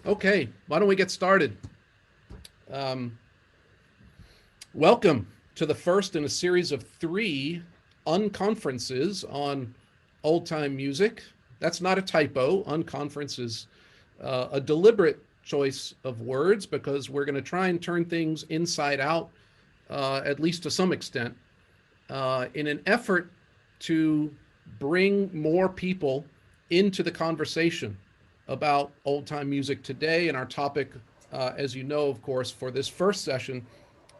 Okay, why don't we get started? Um, Welcome to the first in a series of three unconferences on old time music. That's not a typo. Unconference is a deliberate choice of words because we're going to try and turn things inside out, at least to some extent, in an effort to bring more people into the conversation about old time music today. And our topic, as you know, of course, for this first session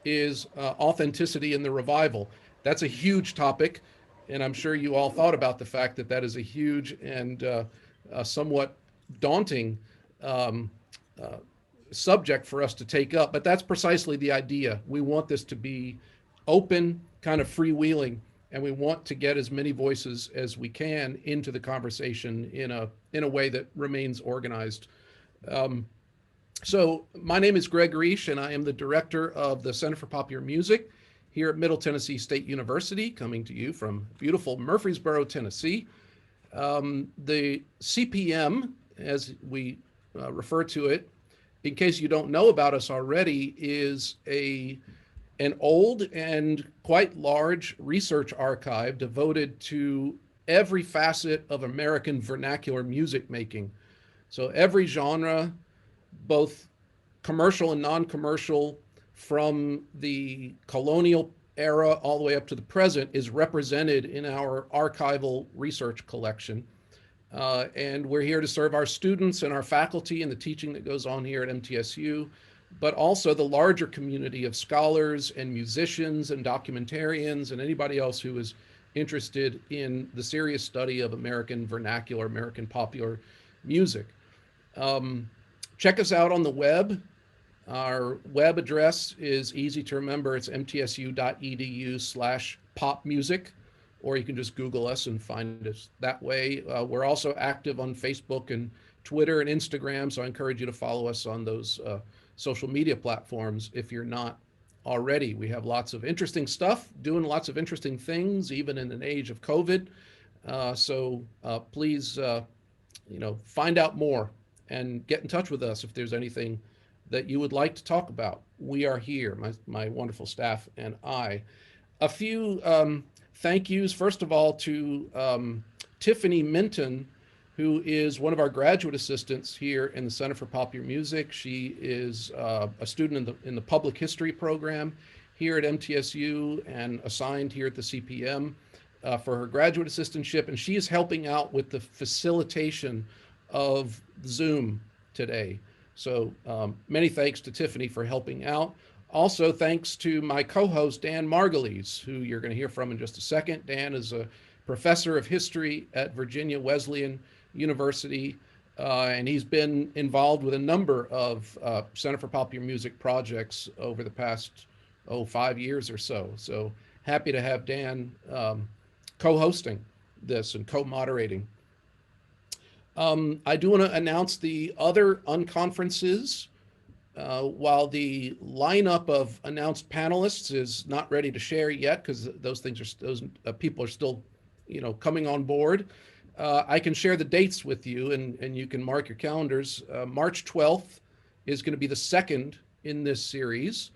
is authenticity in the revival. That's a huge topic, and I'm sure you all thought about the fact that that is a huge and somewhat daunting um, uh, subject for us to take up. But that's precisely the idea. We want this to be open, kind of freewheeling, and we want to get as many voices as we can into the conversation in a way that remains organized. Um, so my name is Greg Reish, and I am the director of the Center for Popular Music here at Middle Tennessee State University, coming to you from beautiful Murfreesboro, Tennessee. The CPM, as we refer to it, in case you don't know about us already, is an old and quite large research archive devoted to every facet of American vernacular music making. So every genre, both commercial and non-commercial, from the colonial era all the way up to the present, is represented in our archival research collection. And we're here to serve our students and our faculty and the teaching that goes on here at MTSU, but also the larger community of scholars and musicians and documentarians and anybody else who is interested in the serious study of American vernacular, American popular music. Um, Check us out on the web. Our web address is easy to remember. It's mtsu.edu/popmusic, or you can just Google us and find us that way. We're also active on Facebook and Twitter and Instagram, so I encourage you to follow us on those social media platforms if you're not already. We have lots of interesting stuff, doing lots of interesting things, even in an age of COVID. So please, find out more and get in touch with us if there's anything that you would like to talk about. We are here, my wonderful staff and I. A few thank yous, first of all, to Tiffany Minton, who is one of our graduate assistants here in the Center for Popular Music. She is a student in the public history program here at MTSU and assigned here at the CPM for her graduate assistantship, and she is helping out with the facilitation of Zoom today. So many thanks to Tiffany for helping out. Also, thanks to my co-host, Dan Margolies, who you're going to hear from in just a second. Dan is a professor of history at Virginia Wesleyan University, and he's been involved with a number of Center for Popular Music projects over the past, 5 years or so. So happy to have Dan co-hosting this and co-moderating. I do want to announce the other unconferences. While the lineup of announced panelists is not ready to share yet, because those people are still, coming on board, I can share the dates with you, and you can mark your calendars. March 12th is going to be the second in this series,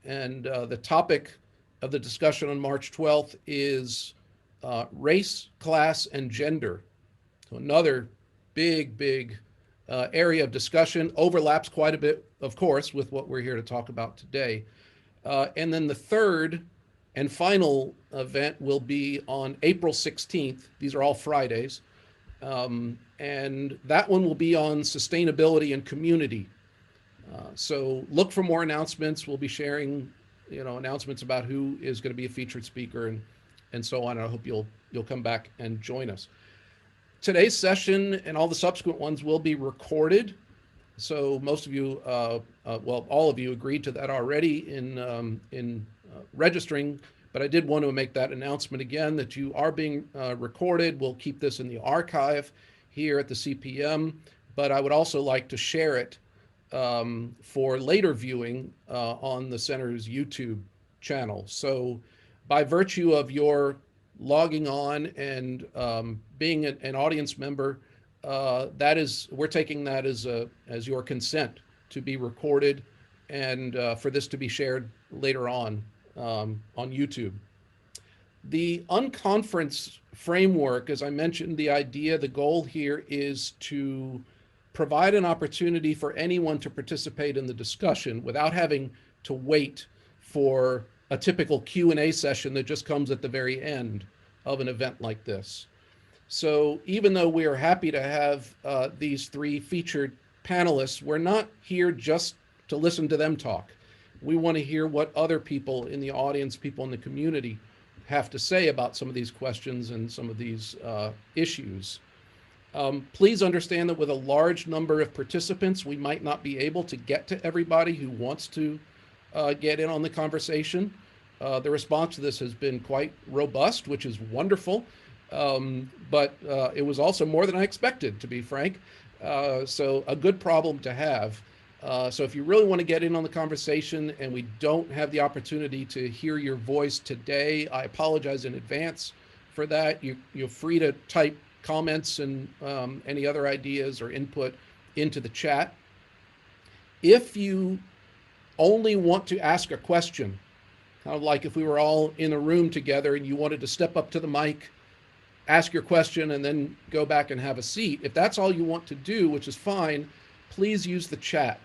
and the topic of the discussion on March 12th is race, class, and gender. So another big area of discussion, overlaps quite a bit, of course, with what we're here to talk about today. And then the third and final event will be on April 16th. These are all Fridays. And that one will be on sustainability and community. So look for more announcements. We'll be sharing, announcements about who is going to be a featured speaker and so on. I hope you'll come back and join us. Today's session and all the subsequent ones will be recorded. So most of you, all of you agreed to that already in registering, but I did want to make that announcement again that you are being recorded. We'll keep this in the archive here at the CPM, but I would also like to share it for later viewing on the center's YouTube channel. So by virtue of your logging on and being an audience member, we're taking that as your consent to be recorded and for this to be shared later on YouTube. The unconference framework, as I mentioned, the goal here is to provide an opportunity for anyone to participate in the discussion without having to wait for a typical Q&A session that just comes at the very end of an event like this. So even though we are happy to have these three featured panelists, we're not here just to listen to them talk. We want to hear what other people in the audience, people in the community, have to say about some of these questions and some of these issues. Please understand that with a large number of participants, we might not be able to get to everybody who wants to get in on the conversation. The response to this has been quite robust, which is wonderful, but it was also more than I expected, to be frank. So a good problem to have. So if you really want to get in on the conversation and we don't have the opportunity to hear your voice today, I apologize in advance for that. You're free to type comments and any other ideas or input into the chat. If you only want to ask a question, kind of like if we were all in a room together and you wanted to step up to the mic, ask your question, and then go back and have a seat, if that's all you want to do, which is fine, please use the chat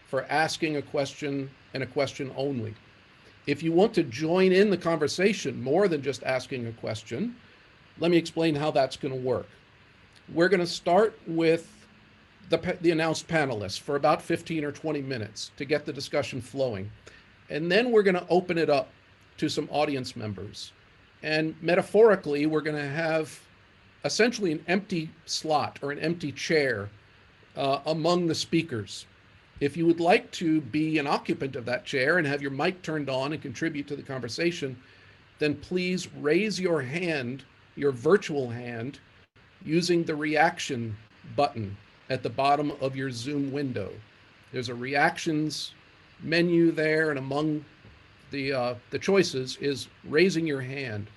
for asking a question and a question only. If you want to join in the conversation more than just asking a question, let me explain how that's going to work. We're going to start with the announced panelists for about 15 or 20 minutes to get the discussion flowing. And then we're going to open it up to some audience members. And metaphorically, we're going to have essentially an empty slot or an empty chair among the speakers. If you would like to be an occupant of that chair and have your mic turned on and contribute to the conversation, then please raise your hand, your virtual hand, using the reaction button at the bottom of your Zoom window. There's a reactions menu there, and among the choices is raising your hand.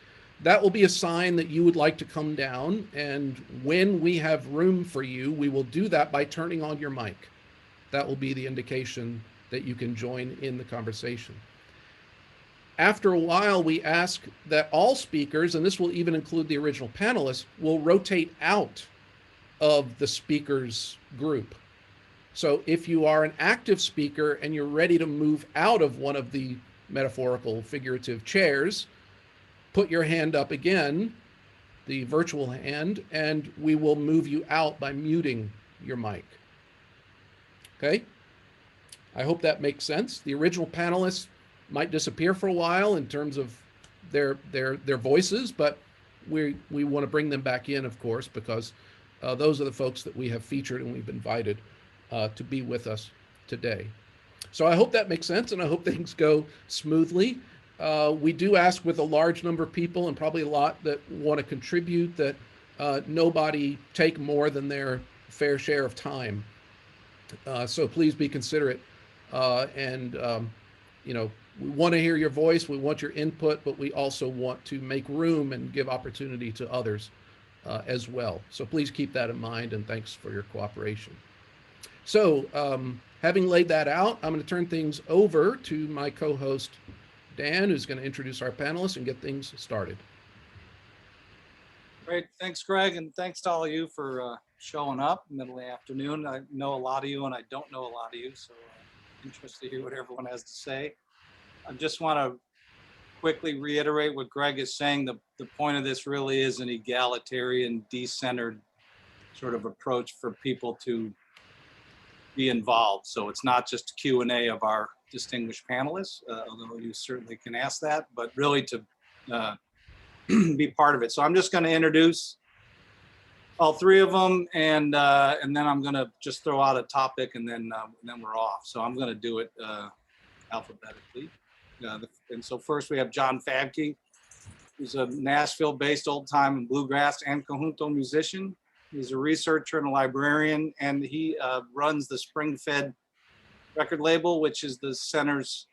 That will be a sign that you would like to come down, and when we have room for you, we will do that by turning on your mic. That will be the indication that you can join in the conversation. After a while, we ask that all speakers, and this will even include the original panelists, will rotate out of the speakers group. So if you are an active speaker and you're ready to move out of one of the metaphorical, figurative chairs, put your hand up again, the virtual hand, and we will move you out by muting your mic. Okay? I hope that makes sense. The original panelists might disappear for a while in terms of their voices, but we want to bring them back in, of course, because those are the folks that we have featured and we've invited to be with us today. So I hope that makes sense, and I hope things go smoothly. We do ask, with a large number of people and probably a lot that want to contribute, that nobody take more than their fair share of time. So please be considerate. We want to hear your voice, we want your input, but we also want to make room and give opportunity to others as well. So please keep that in mind, and thanks for your cooperation. So having laid that out, I'm going to turn things over to my co-host, Dan, who's going to introduce our panelists and get things started. Great, thanks, Greg, and thanks to all of you for showing up middle of the afternoon. I know a lot of you and I don't know a lot of you, so I'm interested to hear what everyone has to say. I just want to quickly reiterate what Greg is saying. The point of this really is an egalitarian, decentered sort of approach for people to be involved. So it's not just a Q&A of our distinguished panelists, although you certainly can ask that, but really to be part of it. So I'm just going to introduce all three of them, and then I'm going to just throw out a topic, and then we're off. So I'm going to do it alphabetically. And so first we have John Fabke, who's a Nashville-based old-time and bluegrass and conjunto musician. He's a researcher and a librarian, and he runs the Spring-Fed record label, which is the center's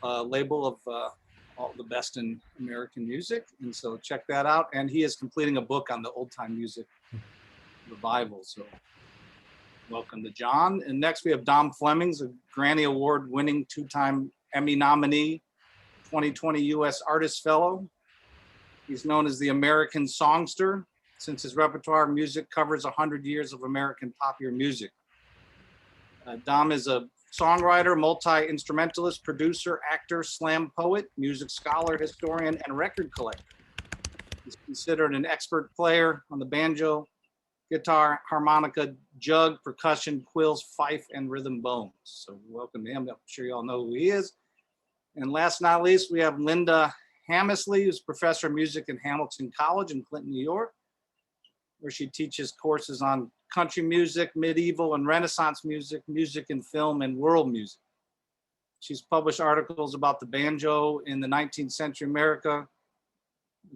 label of all the best in American music. And so check that out. And he is completing a book on the old time music revival. So welcome to John. And next we have Dom Flemons, a Grammy Award winning 2-time Emmy nominee, 2020 U.S. Artist Fellow. He's known as the American Songster since his repertoire music covers 100 years of American popular music. Dom is a songwriter, multi-instrumentalist, producer, actor, slam poet, music scholar, historian, and record collector. He's considered an expert player on the banjo, guitar, harmonica, jug, percussion, quills, fife, and rhythm bones. So welcome to him. I'm sure you all know who he is. And last but not least, we have Lydia Hamessley, who's professor of music in Hamilton College in Clinton, New York, where she teaches courses on country music, medieval and Renaissance music, music and film, and world music. She's published articles about the banjo in the 19th century America,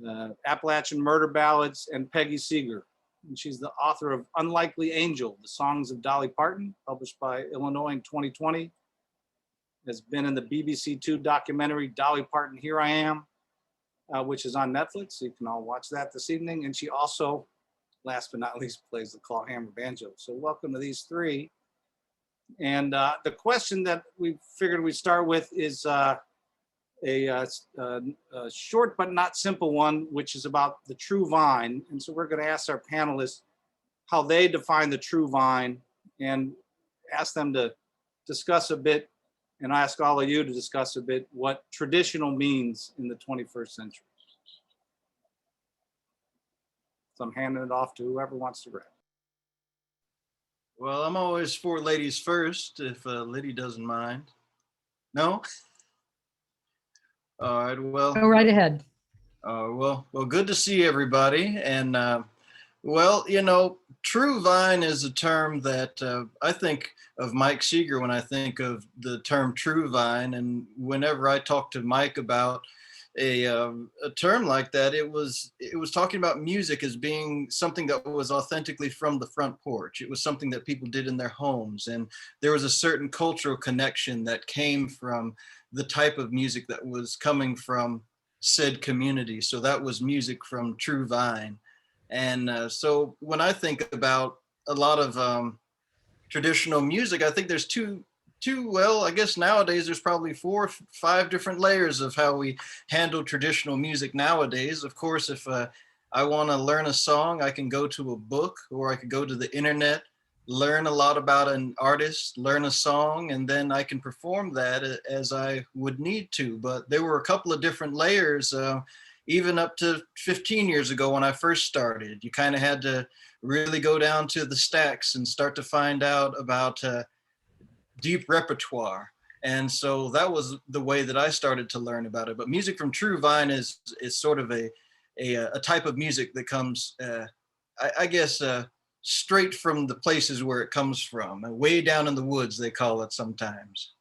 the Appalachian Murder Ballads, and Peggy Seeger. And she's the author of Unlikely Angel, The Songs of Dolly Parton, published by Illinois in 2020. Has been in the BBC Two documentary Dolly Parton, Here I Am, which is on Netflix. So you can all watch that this evening. And she also, last but not least, plays the clawhammer banjo. So welcome to these three. And the question that we figured we'd start with is a short but not simple one, which is about the true vine. And so we're going to ask our panelists how they define the true vine and ask them to discuss a bit, and I ask all of you to discuss a bit what traditional means in the 21st century. So I'm handing it off to whoever wants to grab. Well, I'm always for ladies first, if Lydia doesn't mind. No? All right, well. Go right ahead. Well, good to see everybody. And well, you know, true vine is a term that I think of Mike Seeger when I think of the term true vine. And whenever I talk to Mike about a term like that, it was talking about music as being something that was authentically from the front porch. It was something that people did in their homes, and there was a certain cultural connection that came from the type of music that was coming from said community. So that was music from true vine. And so when I think about a lot of traditional music, I think there's well, I guess nowadays there's probably 4 or 5 different layers of how we handle traditional music nowadays. Of course, if I want to learn a song, I can go to a book, or I could go to the internet, learn a lot about an artist, learn a song, and then I can perform that as I would need to. But there were a couple of different layers, even up to 15 years ago when I first started. You kind of had to really go down to the stacks and start to find out about deep repertoire. And so that was the way that I started to learn about it. But music from true vine is sort of a type of music that comes, I guess, straight from the places where it comes from, way down in the woods, they call it sometimes.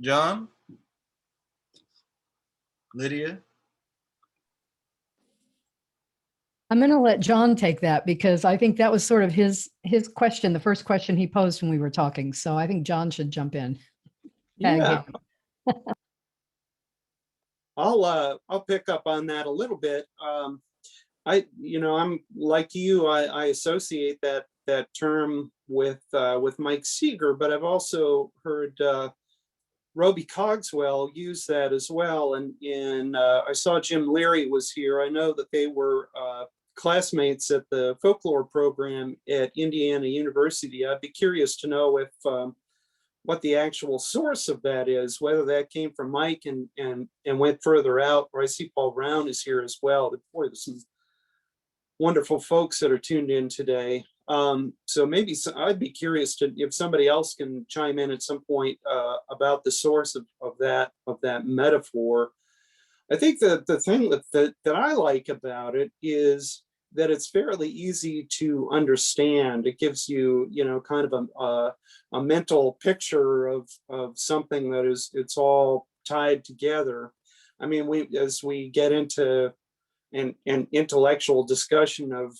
John? Lydia? I'm going to let John take that because I think that was sort of his question, the first question he posed when we were talking. So I think John should jump in. Yeah. I'll pick up on that a little bit. I'm like you. I associate that term with Mike Seeger, but I've also heard Roby Cogswell use that as well. And I saw Jim Leary was here. I know that they were classmates at the folklore program at Indiana University. I'd be curious to know if what the actual source of that is, whether that came from Mike and went further out. Or I see Paul Brown is here as well. Boy, there's some wonderful folks that are tuned in today. So maybe I'd be curious if somebody else can chime in at some point about the source of that metaphor. I think that the thing that I like about it is that it's fairly easy to understand. It gives you, kind of a mental picture of something that it's all tied together. I mean, as we get into an intellectual discussion of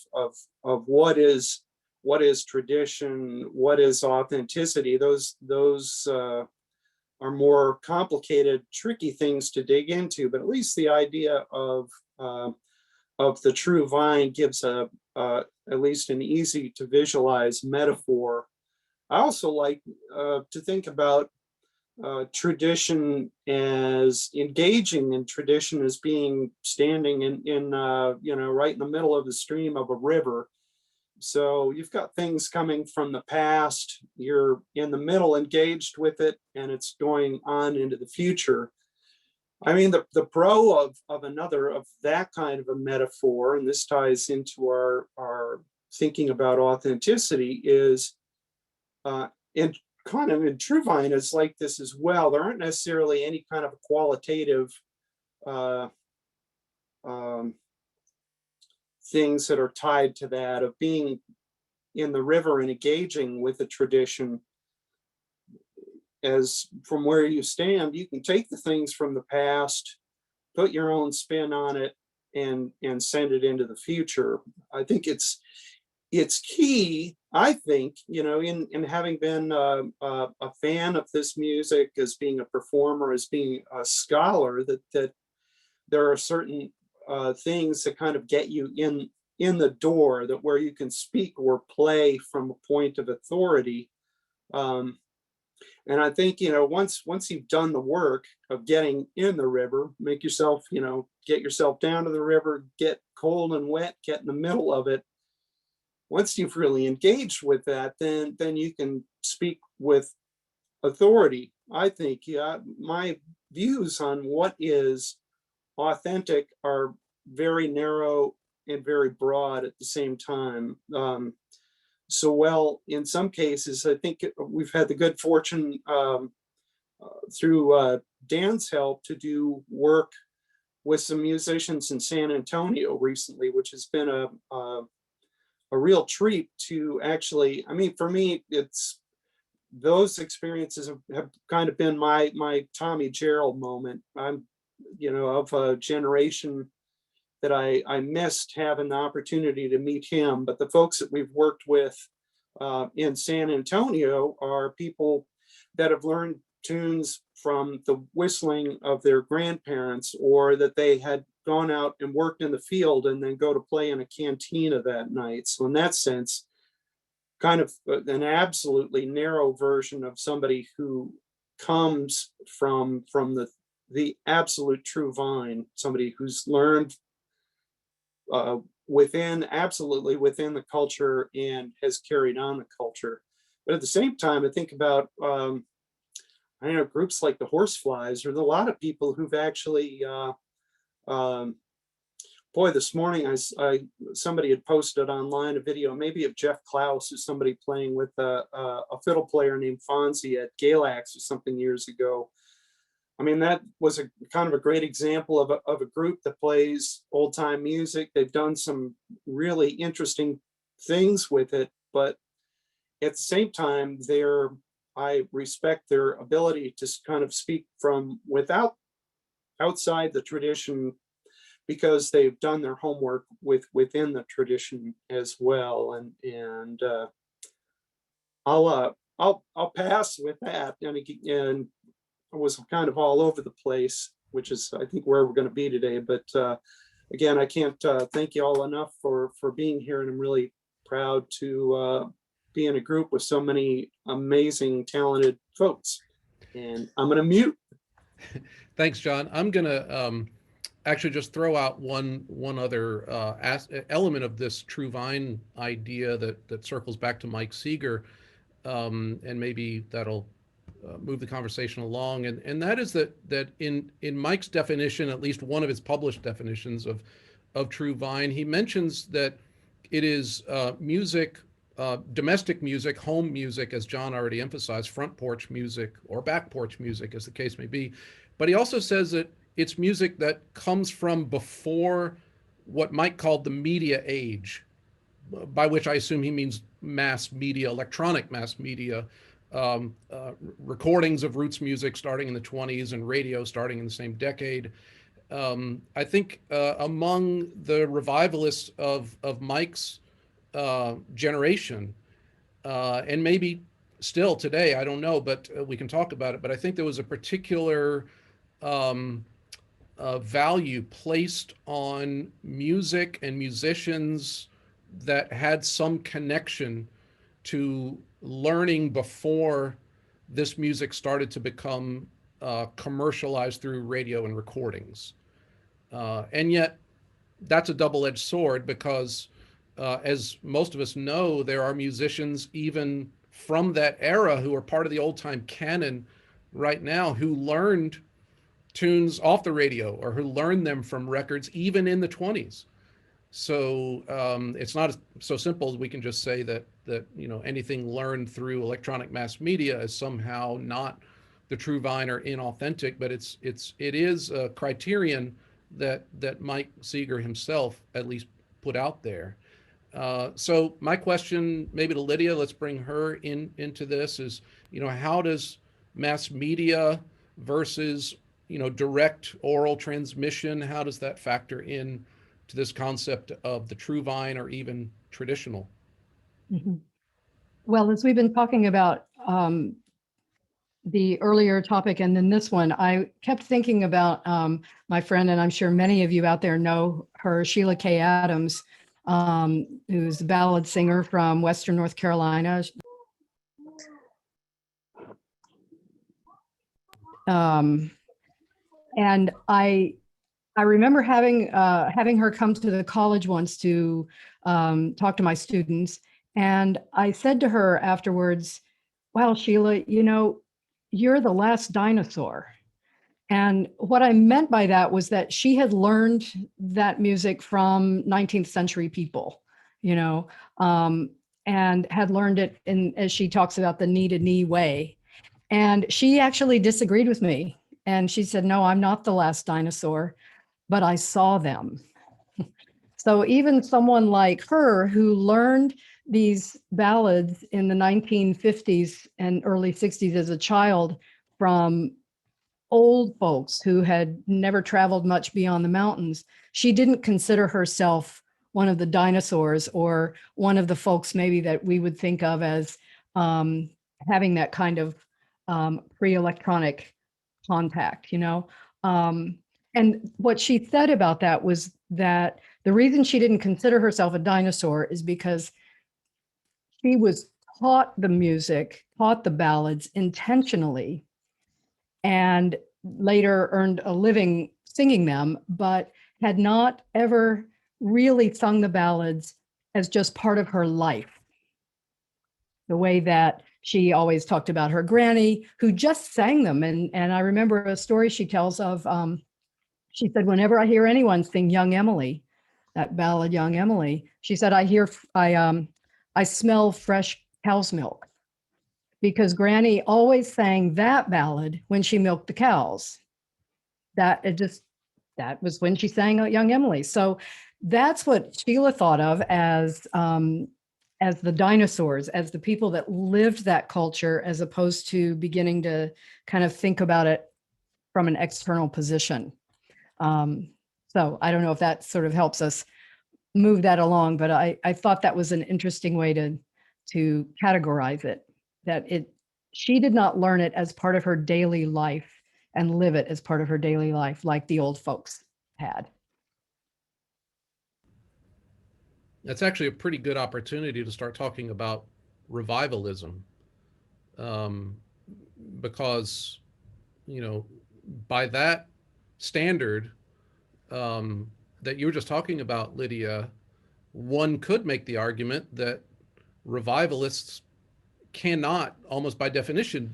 what is what is tradition, what is authenticity. Those are more complicated, tricky things to dig into. But at least the idea of the true vine gives at least an easy to visualize metaphor. I also like to think about tradition as engaging in tradition as being standing in right in the middle of the stream of a river. So you've got things coming from the past, you're in the middle engaged with it, and it's going on into the future. I mean, the pro of that kind of a metaphor, and this ties into our thinking about authenticity, is in kind of in Truvine is like this as well. There aren't necessarily any kind of qualitative things that are tied to that of being in the river and engaging with the tradition. As from where you stand, you can take the things from the past, put your own spin on it, and send it into the future. I think it's key, I think, in having been a fan of this music, as being a performer, as being a scholar, that there are certain things that kind of get you in the door, that where you can speak or play from a point of authority. And I think, once you've done the work of getting in the river, make yourself, get yourself down to the river, get cold and wet, get in the middle of it. Once you've really engaged with that, then you can speak with authority. I think, my views on what is authentic are very narrow and very broad at the same time. So, in some cases, I think we've had the good fortune through Dan's help to do work with some musicians in San Antonio recently, which has been a real treat to actually, I mean, for me, it's those experiences have kind of been my Tommy Gerald moment. I'm, of a generation that I missed having the opportunity to meet him. But the folks that we've worked with in San Antonio are people that have learned tunes from the whistling of their grandparents, or that they had gone out and worked in the field and then go to play in a cantina that night. So in that sense, kind of an absolutely narrow version of somebody who comes from the absolute true vine, somebody who's learned absolutely within the culture and has carried on the culture. But at the same time, I think about groups like the Horseflies, or a lot of people who've actually this morning somebody had posted online a video, maybe of Jeff Klaus or somebody playing with a fiddle player named Fonzie at Galax or something years ago. I mean, that was a kind of a great example of a group that plays old time music. They've done some really interesting things with it, but at the same time, I respect their ability to kind of speak from outside the tradition, because they've done their homework within the tradition as well. And I'll pass with that. And I was kind of all over the place, which is, I think, where we're going to be today. But again, I can't thank you all enough for being here, and I'm really proud to be in a group with so many amazing, talented folks. And I'm going to mute. Thanks, John. I'm going to actually just throw out one other element of this True Vine idea that circles back to Mike Seeger, and maybe that'll move the conversation along. And that is that in Mike's definition, at least one of his published definitions of True Vine, he mentions that it is music, domestic music, home music, as John already emphasized, front porch music or back porch music, as the case may be. But he also says that it's music that comes from before what Mike called the media age, by which I assume he means mass media, electronic mass media, recordings of roots music starting in the 1920s and radio starting in the same decade. I think among the revivalists of Mike's generation, and maybe still today, I don't know, but we can talk about it. But I think there was a particular value placed on music and musicians that had some connection to learning before this music started to become commercialized through radio and recordings. And yet, that's a double-edged sword because, as most of us know, there are musicians even from that era who are part of the old-time canon right now who learned tunes off the radio or who learned them from records even in the 20s. So it's not so simple as we can just say that anything learned through electronic mass media is somehow not the true vine or inauthentic, but it is a criterion that Mike Seeger himself at least put out there. So my question, maybe to Lydia, let's bring her into this, is how does mass media versus direct oral transmission, how does that factor in to this concept of the true vine or even traditional? Mhm. Well, as we've been talking about the earlier topic and then this one, I kept thinking about my friend, and I'm sure many of you out there know her, Sheila K. Adams, who's a ballad singer from Western North Carolina. And I remember having her come to the college once to talk to my students. And I said to her afterwards, "Wow, Sheila, you're the last dinosaur." And what I meant by that was that she had learned that music from 19th century people, and had learned it in, as she talks about, the knee to knee way. And she actually disagreed with me. And she said, "No, I'm not the last dinosaur, but I saw them." So even someone like her who learned these ballads in the 1950s and early 60s as a child from old folks who had never traveled much beyond the mountains, she didn't consider herself one of the dinosaurs or one of the folks maybe that we would think of as having that kind of pre-electronic contact, and what she said about that was that the reason she didn't consider herself a dinosaur is because she was taught the music, taught the ballads intentionally, and later earned a living singing them, but had not ever really sung the ballads as just part of her life. The way that she always talked about her granny who just sang them. And I remember a story she tells of, she said, whenever I hear anyone sing Young Emily, that ballad Young Emily, she said, I smell fresh cow's milk, because Granny always sang that ballad when she milked the cows. That was when she sang Young Emily. So that's what Sheila thought of as the dinosaurs, as the people that lived that culture, as opposed to beginning to kind of think about it from an external position. So I don't know if that sort of helps us move that along, but I thought that was an interesting way to categorize it, that she did not learn it as part of her daily life and live it as part of her daily life like the old folks had. That's actually a pretty good opportunity to start talking about revivalism, because by that standard that you were just talking about, Lydia, one could make the argument that revivalists cannot, almost by definition,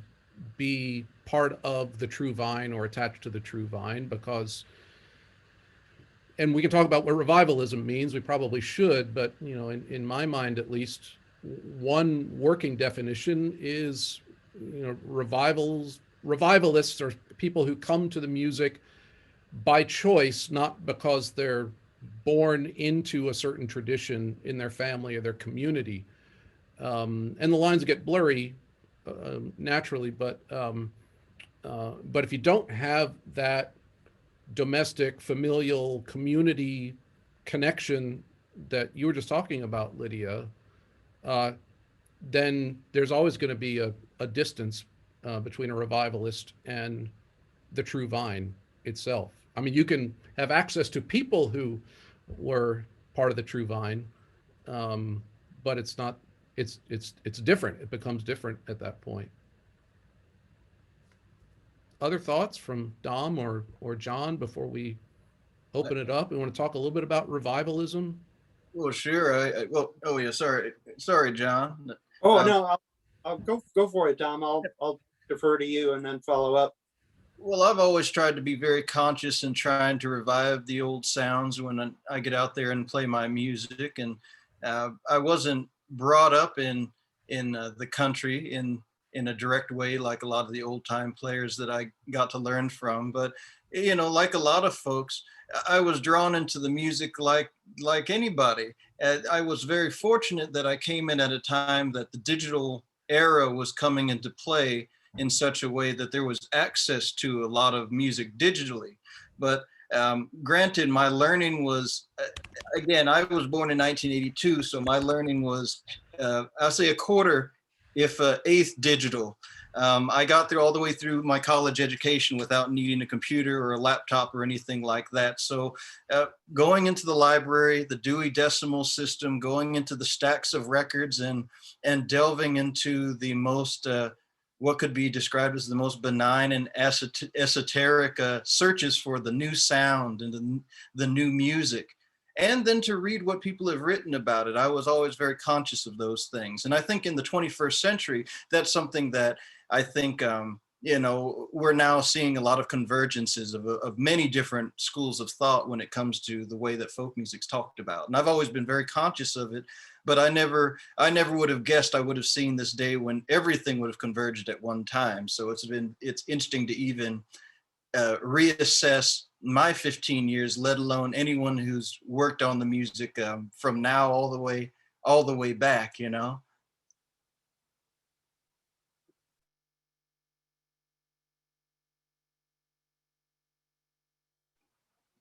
be part of the true vine or attached to the true vine, because, and we can talk about what revivalism means, we probably should, but in my mind at least, one working definition is revivalists are people who come to the music by choice, not because they're born into a certain tradition in their family or their community. And the lines get blurry naturally, but if you don't have that domestic, familial, community connection that you were just talking about, Lydia, uh, then there's always going to be a distance between a revivalist and the true vine itself. I mean, you can have access to people who were part of the true vine, but it's not. It's different. It becomes different at that point. Other thoughts from Dom or John before we open it up? We want to talk a little bit about revivalism. Well, sure. Well, oh yeah, sorry, John. Oh, Um, no, I'll go for it, Dom. I'll defer to you and then follow up. Well, I've always tried to be very conscious in trying to revive the old sounds when I get out there and play my music. And I wasn't brought up in the country in a direct way like a lot of the old time players that I got to learn from. But you know, like a lot of folks, I was drawn into the music like anybody. And I was very fortunate that I came in at a time that the digital era was coming into play in such a way that there was access to a lot of music digitally. But granted, my learning was, again, I was born in 1982, so my learning was, I'll say a quarter, if eighth digital. I got through all the way through my college education without needing a computer or a laptop or anything like that. So going into the library, the Dewey Decimal System, going into the stacks of records and delving into the most what could be described as the most benign and esoteric searches for the new sound and the new music, and then to read what people have written about it. I was always very conscious of those things. And I think in the 21st century, that's something that I think, you know, we're now seeing a lot of convergences of many different schools of thought when it comes to the way that folk music's talked about. And I've always been very conscious of it, but I never would have guessed I would have seen this day when everything would have converged at one time. So it's interesting to even reassess my 15 years, let alone anyone who's worked on the music from now all the way back, you know.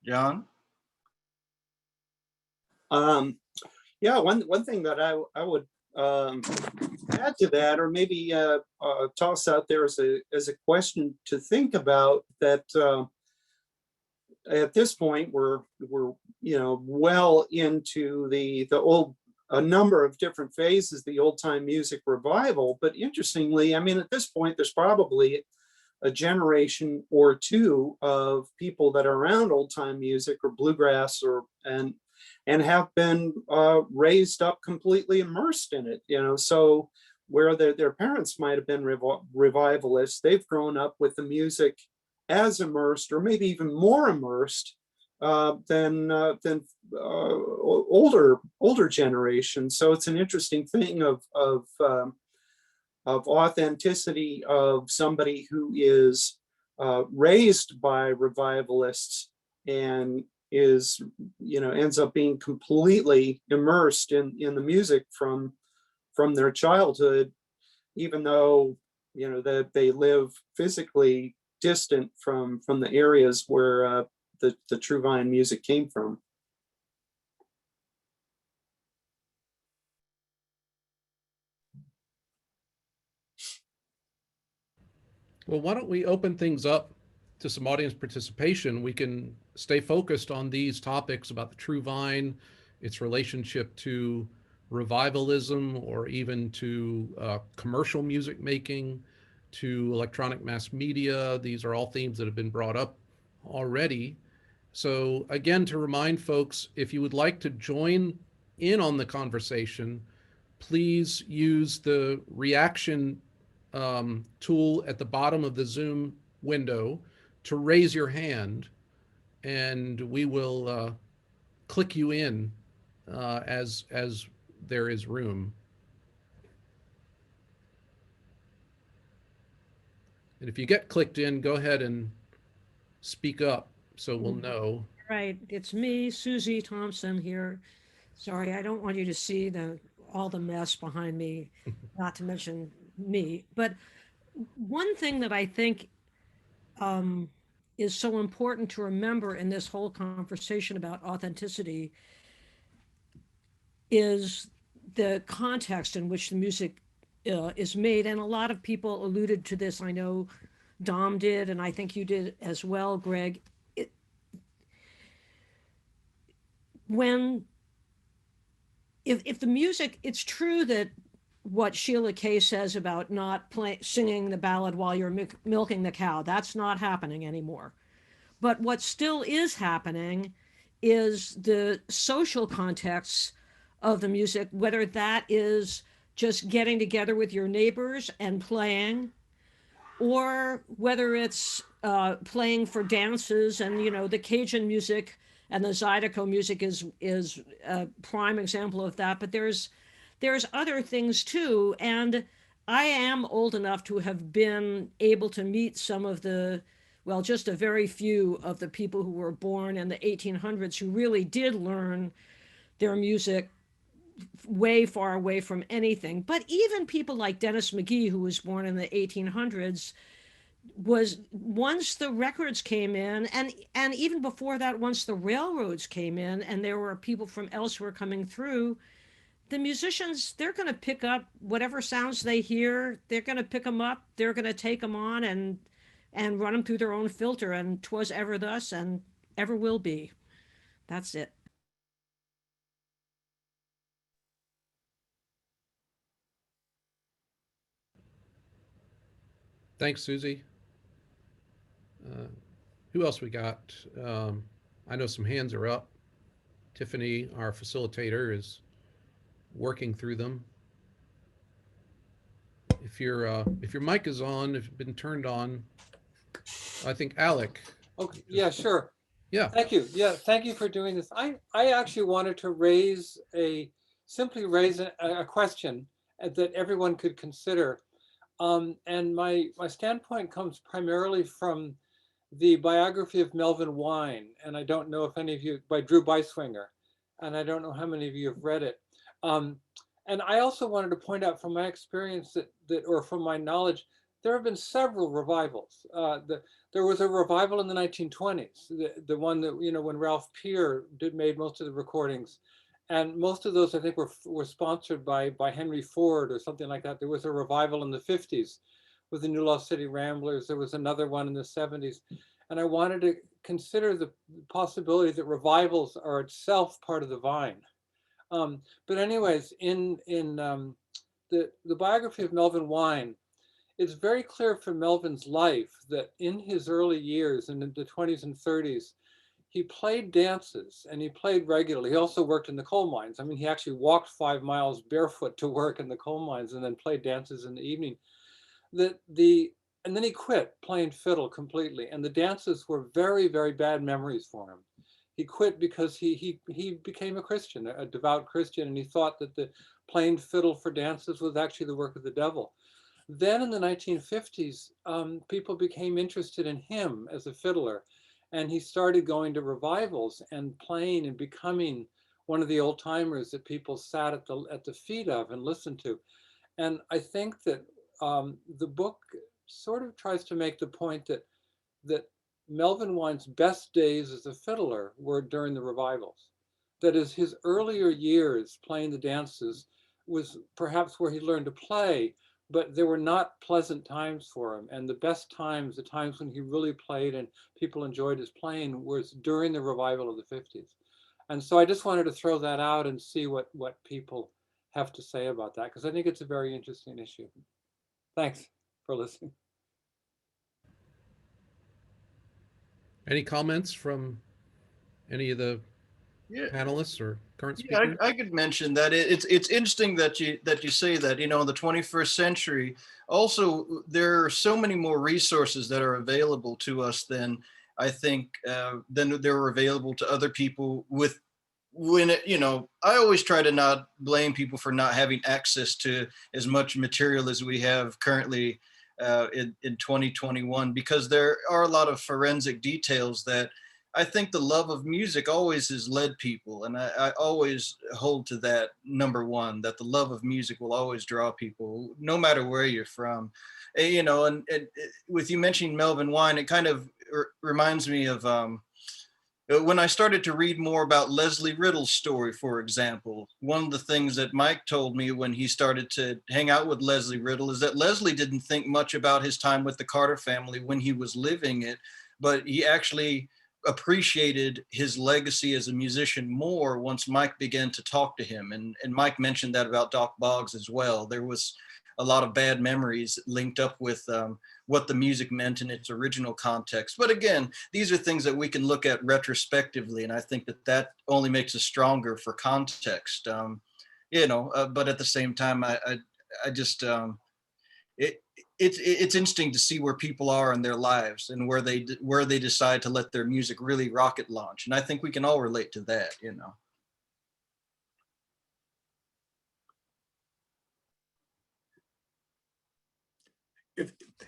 John? Yeah, one thing that I would add to that, or maybe toss out there as a question to think about, that at this point we're well into the old, a number of different phases, the old time music revival. But interestingly, I mean, at this point, there's probably a generation or two of people that are around old time music or bluegrass and have been raised up completely immersed in it, so where their parents might have been revivalists, they've grown up with the music as immersed, or maybe even more immersed than older generations. So it's an interesting thing of authenticity of somebody who is raised by revivalists and is, ends up being completely immersed in the music from their childhood, even though, that they live physically distant from the areas where the true vine music came from. Well, why don't we open things up to some audience participation? We can stay focused on these topics about the true vine, its relationship to revivalism, or even to commercial music making, to electronic mass media. These are all themes that have been brought up already. So again, to remind folks, if you would like to join in on the conversation, please use the reaction tool at the bottom of the Zoom window to raise your hand, and we will click you in as there is room. And if you get clicked in, go ahead and speak up so we'll know. Right, it's me, Susie Thompson here. Sorry, I don't want you to see all the mess behind me, not to mention me. But one thing that I think is so important to remember in this whole conversation about authenticity is the context in which the music is made. And a lot of people alluded to this. I know Dom did, and I think you did as well, Greg. If the music, it's true that what Sheila Kay says about not singing the ballad while you're milking the cow, that's not happening anymore. But what still is happening is the social context of the music, whether that is just getting together with your neighbors and playing, or whether it's playing for dances. And the Cajun music and the Zydeco music is a prime example of that. But there's other things too. And I am old enough to have been able to meet some of just a very few of the people who were born in the 1800s who really did learn their music way far away from anything. But even people like Dennis McGee, who was born in the 1800s, was, once the records came in, and even before that, once the railroads came in and there were people from elsewhere coming through, the musicians, they're going to pick up whatever sounds they hear. They're going to pick them up. They're going to take them on and run them through their own filter. And 'twas ever thus and ever will be. That's it. Thanks, Susie. Who else we got? I know some hands are up. Tiffany, our facilitator, is working through them. If your mic is on, if it's been turned on, I think Alec. Okay, yeah, sure. Yeah. Thank you. Yeah, thank you for doing this. I actually wanted to simply raise a question that everyone could consider. And my standpoint comes primarily from the biography of Melvin Wine, and I don't know if any of you, by Drew Beiswinger, and I don't know how many of you have read it. And I also wanted to point out from my experience or from my knowledge, there have been several revivals. There was a revival in the 1920s, the one that, when Ralph Peer made most of the recordings. And most of those, I think, were sponsored by Henry Ford or something like that. There was a revival in the 50s with the New Lost City Ramblers. There was another one in the 70s. And I wanted to consider the possibility that revivals are itself part of the vine. But anyways, in the biography of Melvin Wine, it's very clear from Melvin's life that in his early years and in the 20s and 30s, he played dances and he played regularly. He also worked in the coal mines. I mean, he actually walked 5 miles barefoot to work in the coal mines and then played dances in the evening. And then he quit playing fiddle completely. And the dances were very, very bad memories for him. He quit because he became a Christian, a devout Christian, and he thought that the playing fiddle for dances was actually the work of the devil. Then in the 1950s, people became interested in him as a fiddler, and he started going to revivals and playing and becoming one of the old timers that people sat at the feet of and listened to. And I think that the book sort of tries to make the point that Melvin Wine's best days as a fiddler were during the revivals. That is, his earlier years playing the dances was perhaps where he learned to play, but there were not pleasant times for him. And the best times, the times when he really played and people enjoyed his playing, was during the revival of the 50s. And so I just wanted to throw that out and see what people have to say about that, because I think it's a very interesting issue. Thanks for listening. Any comments from any of the panelists or current speakers? I could mention that it's interesting that you say that, in the 21st century, also there are so many more resources that are available to us than I think than there were available to other people I always try to not blame people for not having access to as much material as we have currently in 2021, because there are a lot of forensic details that I think the love of music always has led people. And I always hold to that, number one, that the love of music will always draw people, no matter where you're from. And with you mentioning Melvin Wine, it kind of reminds me of when I started to read more about Leslie Riddle's story, for example, one of the things that Mike told me when he started to hang out with Leslie Riddle is that Leslie didn't think much about his time with the Carter family when he was living it, but he actually appreciated his legacy as a musician more once Mike began to talk to him. And Mike mentioned that about Doc Boggs as well. There was a lot of bad memories linked up with what the music meant in its original context. But again, these are things that we can look at retrospectively, and I think that that only makes us stronger for context. But at the same time, I just it's interesting to see where people are in their lives and where they decide to let their music really rocket launch, and I think we can all relate to that.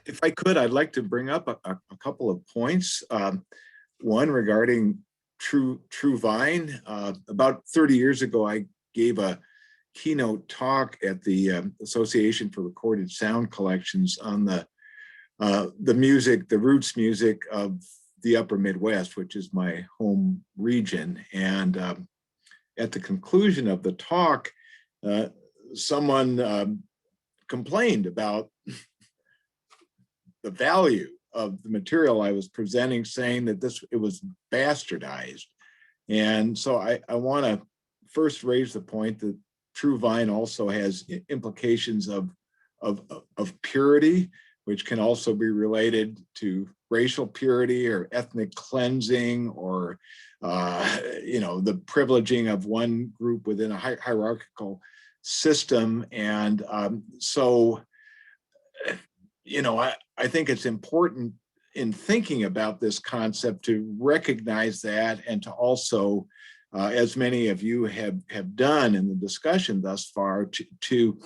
If I could, I'd like to bring up a couple of points. One regarding True Vine. About 30 years ago, I gave a keynote talk at the Association for Recorded Sound Collections on the roots music of the Upper Midwest, which is my home region. And at the conclusion of the talk, someone complained about the value of the material I was presenting, saying that it was bastardized. And so I want to first raise the point that True Vine also has implications of purity, which can also be related to racial purity or ethnic cleansing, or the privileging of one group within a hierarchical system. And I think it's important in thinking about this concept to recognize that, and to also, as many of you have done in the discussion thus far, to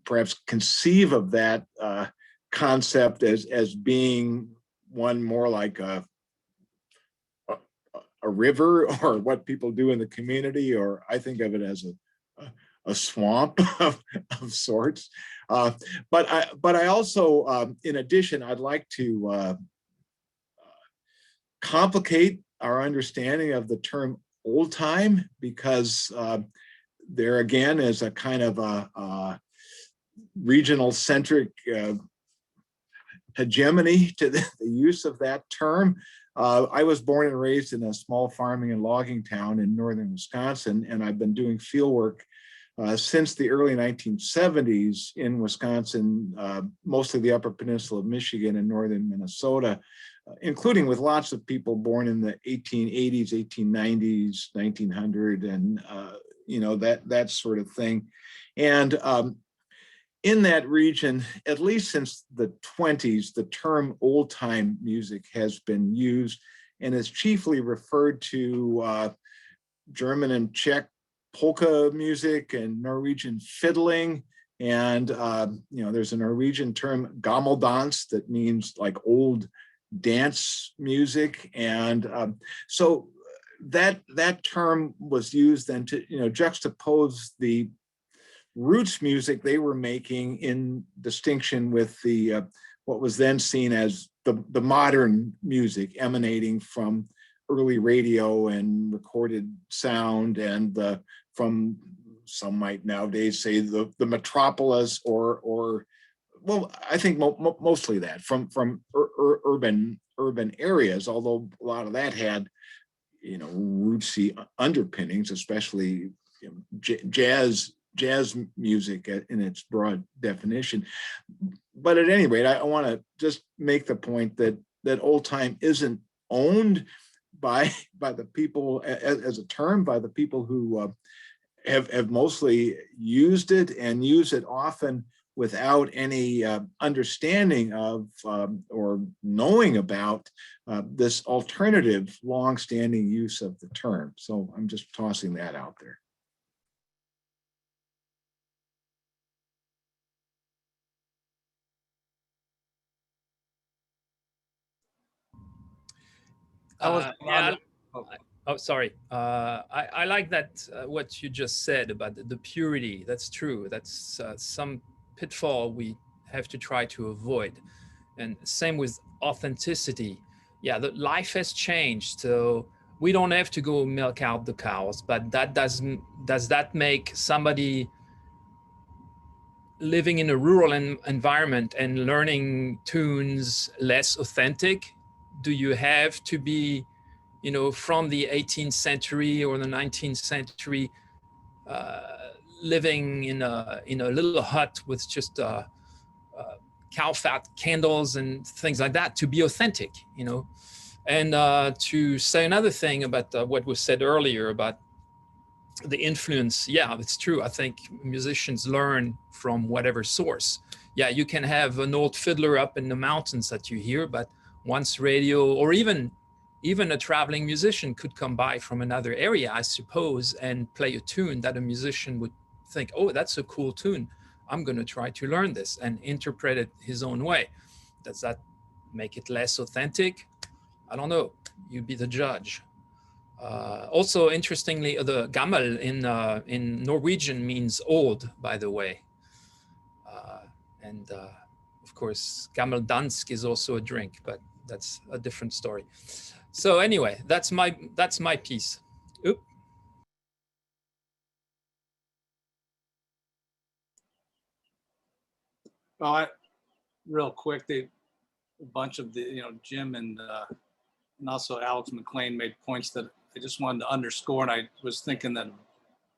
perhaps conceive of that concept as being one more like a river, or what people do in the community, or I think of it as a swamp of sorts. But I also, in addition, I'd like to complicate our understanding of the term old time, because there again is a kind of a regional centric hegemony to the use of that term. I was born and raised in a small farming and logging town in northern Wisconsin, and I've been doing field work since the early 1970s in Wisconsin, mostly the Upper Peninsula of Michigan and northern Minnesota, including with lots of people born in the 1880s, 1890s, 1900, and that sort of thing. And in that region, at least since the 20s, the term old time music has been used, and is chiefly referred to German and Czech polka music and Norwegian fiddling. And there's a Norwegian term, gammeldans, that means like old dance music. And so that term was used then to juxtapose the roots music they were making in distinction with the what was then seen as the modern music emanating from early radio and recorded sound, and from, some might nowadays say, the metropolis, or well, I think mostly that from urban areas, although a lot of that had rootsy underpinnings, especially jazz music in its broad definition. But at any rate, I want to just make the point that old time isn't owned by the people as a term, by the people who have mostly used it, and use it often without any understanding of or knowing about this alternative long-standing use of the term. So I'm just tossing that out there. Oh, sorry. I like that what you just said about the purity. That's true. That's some pitfall we have to try to avoid. And same with authenticity. yeah, the life has changed. So we don't have to go milk out the cows, but does that make somebody living in a rural environment and learning tunes less authentic? Do you have to be, from the 18th century or the 19th century, living in a little hut with just cow fat candles and things like that to be authentic? And to say another thing about what was said earlier about the influence, yeah, it's true. I think musicians learn from whatever source. Yeah, you can have an old fiddler up in the mountains that you hear, but once radio, or even a traveling musician could come by from another area, I suppose, and play a tune that a musician would think, oh, that's a cool tune. I'm going to try to learn this, and interpret it his own way. Does that make it less authentic? I don't know. You be the judge. Also, interestingly, the gammel in Norwegian means old, by the way. And of course, gammel dansk is also a drink, but that's a different story. So anyway, that's my piece. Oop. Well, real quick, a bunch of the, Jim and also Alex McLean made points that I just wanted to underscore. And I was thinking that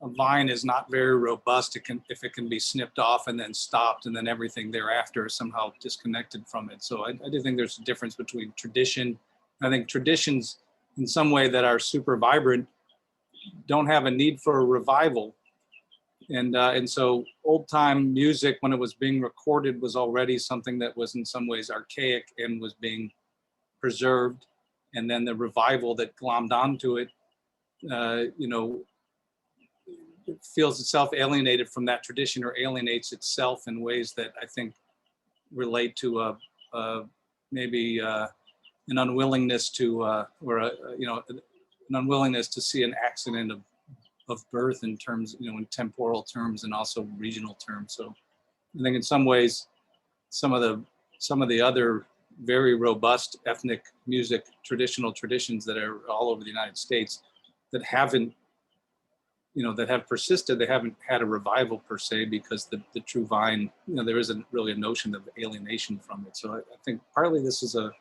a vine is not very robust. If it can be snipped off and then stopped, and then everything thereafter is somehow disconnected from it. So I do think there's a difference between tradition. I think traditions in some way that are super vibrant don't have a need for a revival. And so old time music, when it was being recorded, was already something that was in some ways archaic and was being preserved. And then the revival that glommed onto it, it feels itself alienated from that tradition, or alienates itself in ways that I think relate to maybe an unwillingness to, an unwillingness to see an accident of birth in terms, in temporal terms and also regional terms. So I think in some ways, some of the other very robust ethnic music, traditional traditions that are all over the United States that haven't, that have persisted, they haven't had a revival per se, because the true vine, there isn't really a notion of alienation from it. So I think partly this is a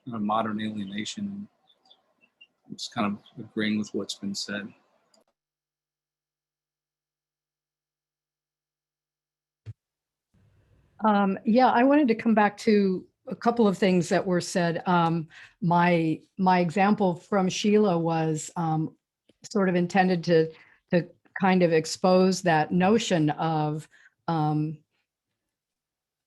modern alienation. I'm just kind of agreeing with what's been said. Yeah, I wanted to come back to a couple of things that were said. My example from Sheila was sort of intended to kind of expose that notion of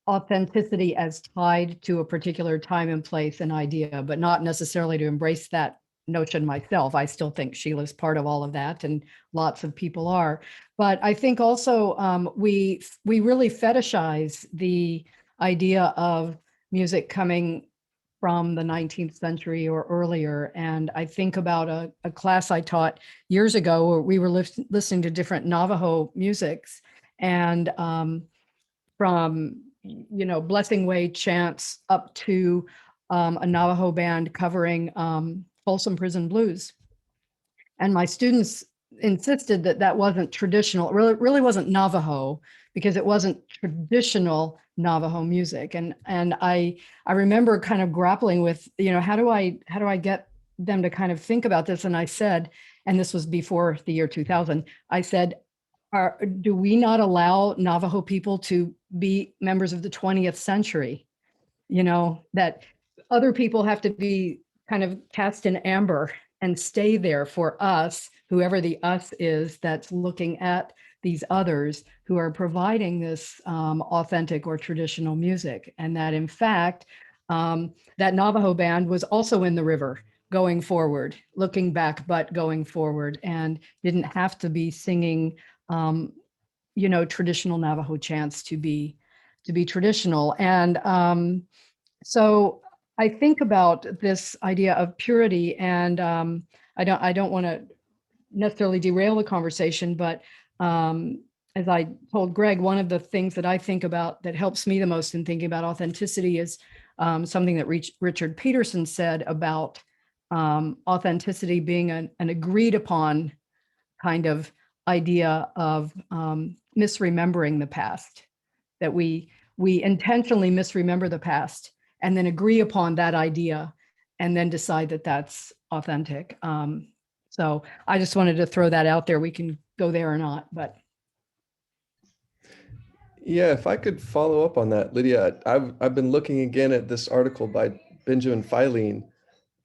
authenticity as tied to a particular time and place and idea, but not necessarily to embrace that notion myself. I still think Sheila's part of all of that, and lots of people are. But I think also we really fetishize the idea of music coming from the 19th century or earlier. And I think about a class I taught years ago where we were listening to different Navajo musics, and from Blessing Way chants up to a Navajo band covering Folsom Prison Blues. And my students insisted that that wasn't traditional. It really wasn't Navajo, because it wasn't traditional Navajo music. And I remember kind of grappling with, how do I get them to kind of think about this? And I said, and this was before the year 2000, I said, do we not allow Navajo people to be members of the 20th century? That other people have to be kind of cast in amber and stay there for us, whoever the us is that's looking at these others who are providing this authentic or traditional music. And that in fact, that Navajo band was also in the river going forward, looking back, but going forward, and didn't have to be singing, traditional Navajo chants to be traditional. And so I think about this idea of purity, and I don't want to necessarily derail the conversation, but as I told Greg, one of the things that I think about that helps me the most in thinking about authenticity is something that Richard Peterson said about authenticity being an agreed upon kind of idea of misremembering the past, that we intentionally misremember the past and then agree upon that idea and then decide that that's authentic. So I just wanted to throw that out there. We can go there or not, but. Yeah, if I could follow up on that, Lydia, I've been looking again at this article by Benjamin Filene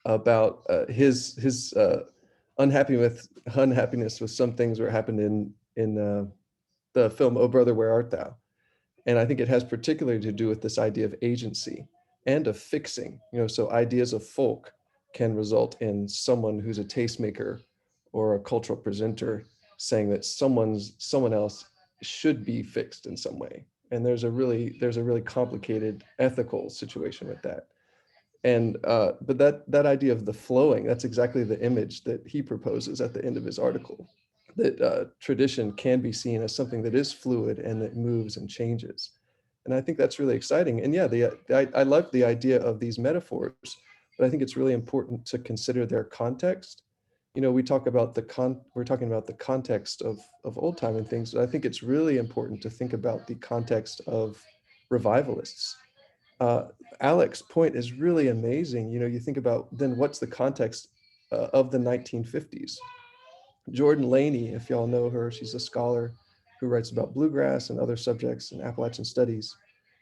about his unhappiness with some things that happened in the film "Oh Brother, Where Art Thou?" And I think it has particularly to do with this idea of agency and of fixing. So ideas of folk can result in someone who's a tastemaker or a cultural presenter saying that someone else should be fixed in some way. And there's a really complicated ethical situation with that. And but that idea of the flowing, that's exactly the image that he proposes at the end of his article, that tradition can be seen as something that is fluid and that moves and changes. And I think that's really exciting. And yeah, I love the idea of these metaphors, but I think it's really important to consider their context. We talk about we're talking about the context of old time and things. But I think it's really important to think about the context of revivalists. Alex's point is really amazing. You think about then what's the context of the 1950s. Jordan Laney, if y'all know her, she's a scholar who writes about bluegrass and other subjects in Appalachian studies.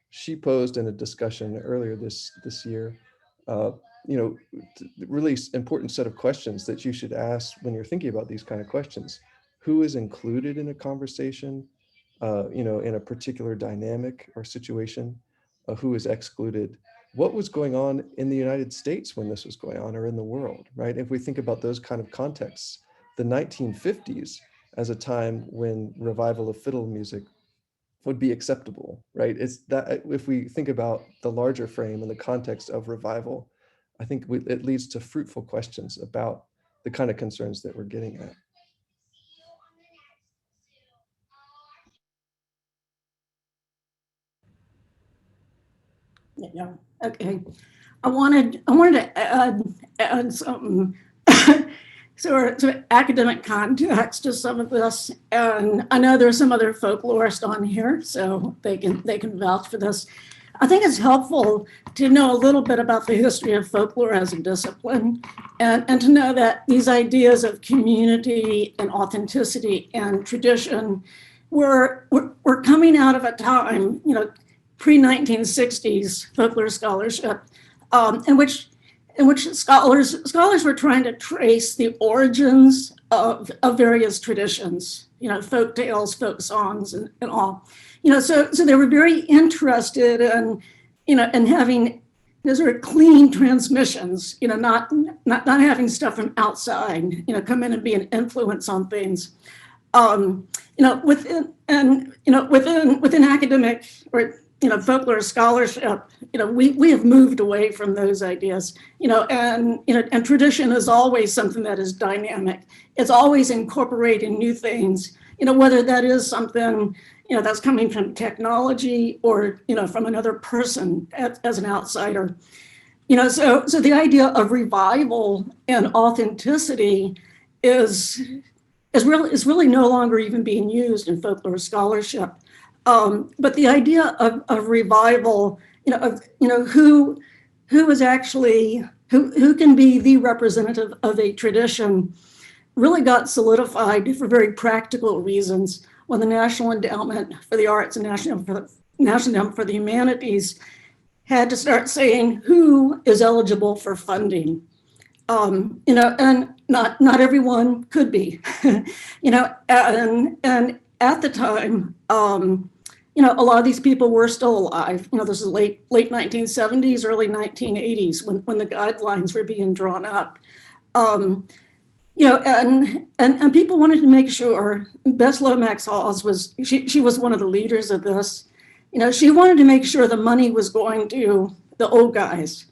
She posed in a discussion earlier this year, really important set of questions that you should ask when you're thinking about these kind of questions. Who is included in a conversation, in a particular dynamic or situation? Who is excluded? What was going on in the United States when this was going on, or in the world, right? If we think about those kind of contexts, the 1950s as a time when revival of fiddle music would be acceptable, right? It's that if we think about the larger frame and the context of revival, I think it leads to fruitful questions about the kind of concerns that we're getting at. Yeah. Okay. I wanted to add something sort of academic context to some of this, and I know there's some other folklorists on here, so they can vouch for this. I think it's helpful to know a little bit about the history of folklore as a discipline, and to know that these ideas of community and authenticity and tradition were coming out of a time, pre-1960s folklore scholarship, in which scholars were trying to trace the origins of various traditions, folk tales, folk songs, and all. So they were very interested in, in having sort of clean transmissions, not having stuff from outside, come in and be an influence on things. Within academic or folklore scholarship, we have moved away from those ideas, and tradition is always something that is dynamic. It's always incorporating new things, whether that is something, that's coming from technology or, from another person as an outsider. So the idea of revival and authenticity is really no longer even being used in folklore scholarship. But the idea of revival, who is actually, who can be the representative of a tradition, really got solidified for very practical reasons when the National Endowment for the Arts and National Endowment for the Humanities had to start saying who is eligible for funding. And not everyone could be, and at the time, a lot of these people were still alive. This is late 1970s, early 1980s when the guidelines were being drawn up. And people wanted to make sure. Bess Lomax Hawes she was one of the leaders of this. She wanted to make sure the money was going to the old guys,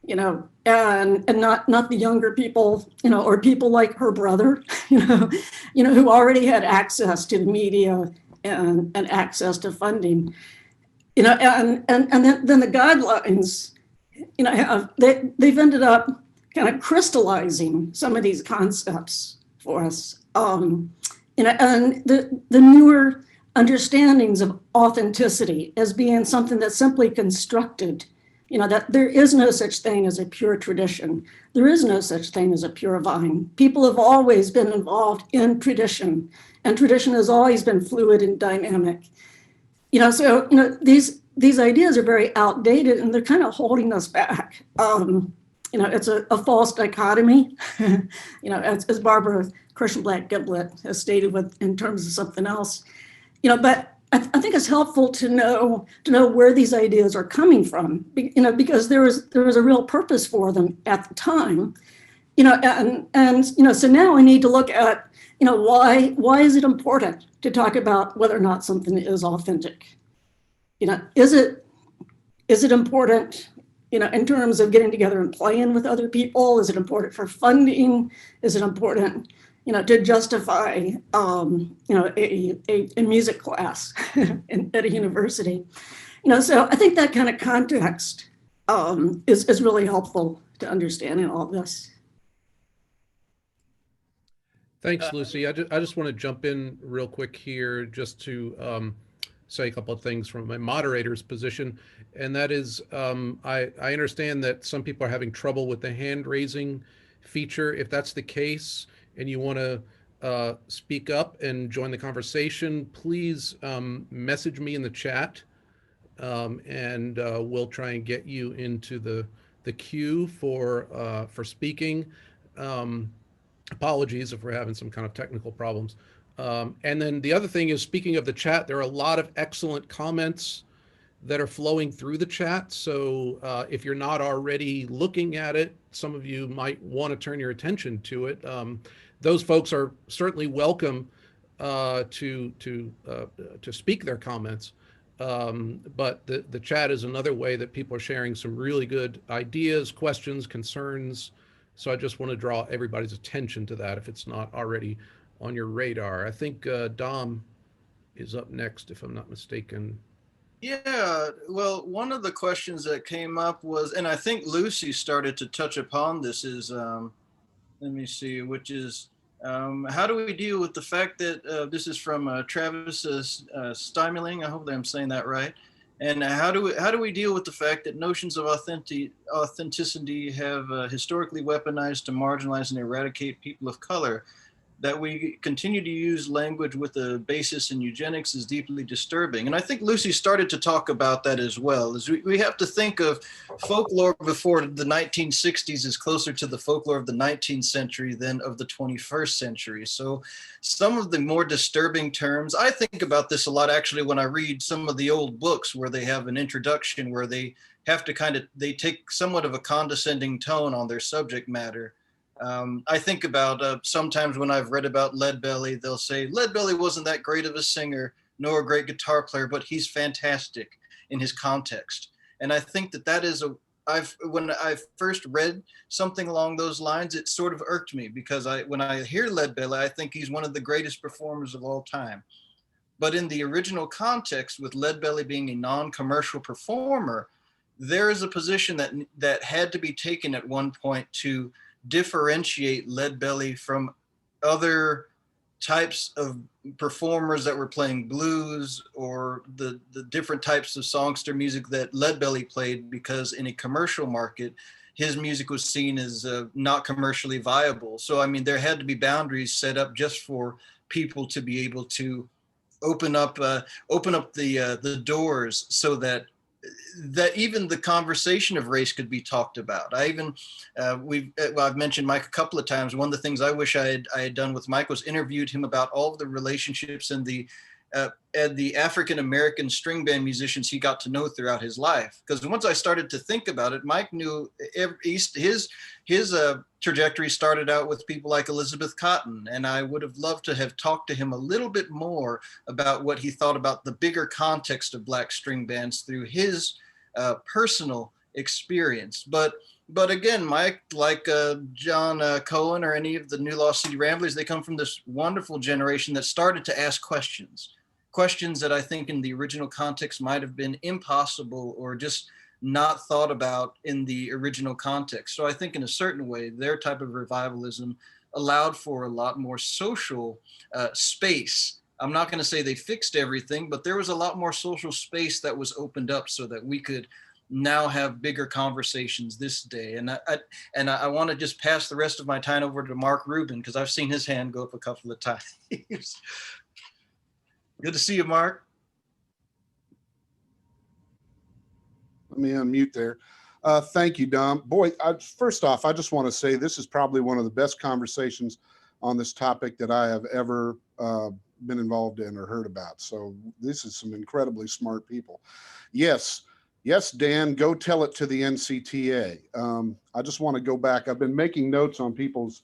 and not the younger people, or people like her brother, who already had access to the media and access to funding, and then the guidelines, they've ended up kind of crystallizing some of these concepts for us. And the newer understandings of authenticity as being something that's simply constructed, that there is no such thing as a pure tradition. There is no such thing as a pure vine. People have always been involved in tradition, and tradition has always been fluid and dynamic. So these ideas are very outdated, and they're kind of holding us back. It's a false dichotomy, as Barbara Kirschenblatt-Giblet has stated in terms of something else. But I think it's helpful to know where these ideas are coming from, because there was a real purpose for them at the time, so now we need to look at, why is it important to talk about whether or not something is authentic? Is it important, in terms of getting together and playing with other people? Is it important for funding? Is it important, to justify, a music class at a university? So I think that kind of context is really helpful to understanding all this. Thanks, Lucy. I just want to jump in real quick here just to say a couple of things from my moderator's position. And that is, I understand that some people are having trouble with the hand raising feature. If that's the case and you want to speak up and join the conversation, please message me in the chat, and we'll try and get you into the queue for speaking. Apologies if we're having some kind of technical problems. And then the other thing is, speaking of the chat, there are a lot of excellent comments that are flowing through the chat. So if you're not already looking at it, some of you might want to turn your attention to it. Those folks are certainly welcome to speak their comments. But the chat is another way that people are sharing some really good ideas, questions, concerns. So I just want to draw everybody's attention to that if it's not already on your radar. I think Dom is up next, if I'm not mistaken. Yeah, well, one of the questions that came up was, and I think Lucy started to touch upon this, is, let me see, which is, how do we deal with the fact that, this is from Travis Steimeling, I hope that I'm saying that right. And how do we deal with the fact that notions of authenticity have historically weaponized to marginalize and eradicate people of color? That we continue to use language with a basis in eugenics is deeply disturbing. And I think Lucy started to talk about that as well. As we have to think of folklore before the 1960s is closer to the folklore of the 19th century than of the 21st century. So some of the more disturbing terms, I think about this a lot actually when I read some of the old books where they have an introduction where they have to they take somewhat of a condescending tone on their subject matter. I think about sometimes when I've read about Leadbelly, they'll say Leadbelly wasn't that great of a singer nor a great guitar player, but he's fantastic in his context. And I think that is when I first read something along those lines, it sort of irked me because when I hear Leadbelly, I think he's one of the greatest performers of all time. But in the original context, with Leadbelly being a non-commercial performer, there is a position that had to be taken at one point to differentiate Leadbelly from other types of performers that were playing blues or the different types of songster music that Leadbelly played, because in a commercial market, his music was seen as not commercially viable. So, I mean, there had to be boundaries set up just for people to be able to open up the doors so that even the conversation of race could be talked about. I've mentioned Mike a couple of times. One of the things I wish I had done with Mike was interviewed him about all of the relationships and the African-American string band musicians he got to know throughout his life. Because once I started to think about it, Mike knew his trajectory started out with people like Elizabeth Cotten. And I would have loved to have talked to him a little bit more about what he thought about the bigger context of Black string bands through his personal experience. But again, Mike, like John Cohen or any of the New Lost City Ramblers, they come from this wonderful generation that started to ask questions that I think in the original context might have been impossible or just not thought about in the original context. So I think in a certain way, their type of revivalism allowed for a lot more social space. I'm not going to say they fixed everything, but there was a lot more social space that was opened up so that we could now have bigger conversations this day. And I want to just pass the rest of my time over to Mark Rubin, because I've seen his hand go up a couple of times. Good to see you, Mark. Let me unmute there. Thank you, Dom. Boy, first off, I just want to say this is probably one of the best conversations on this topic that I have ever been involved in or heard about. So this is some incredibly smart people. Yes, Dan, go tell it to the NCTA. I just want to go back. I've been making notes on people's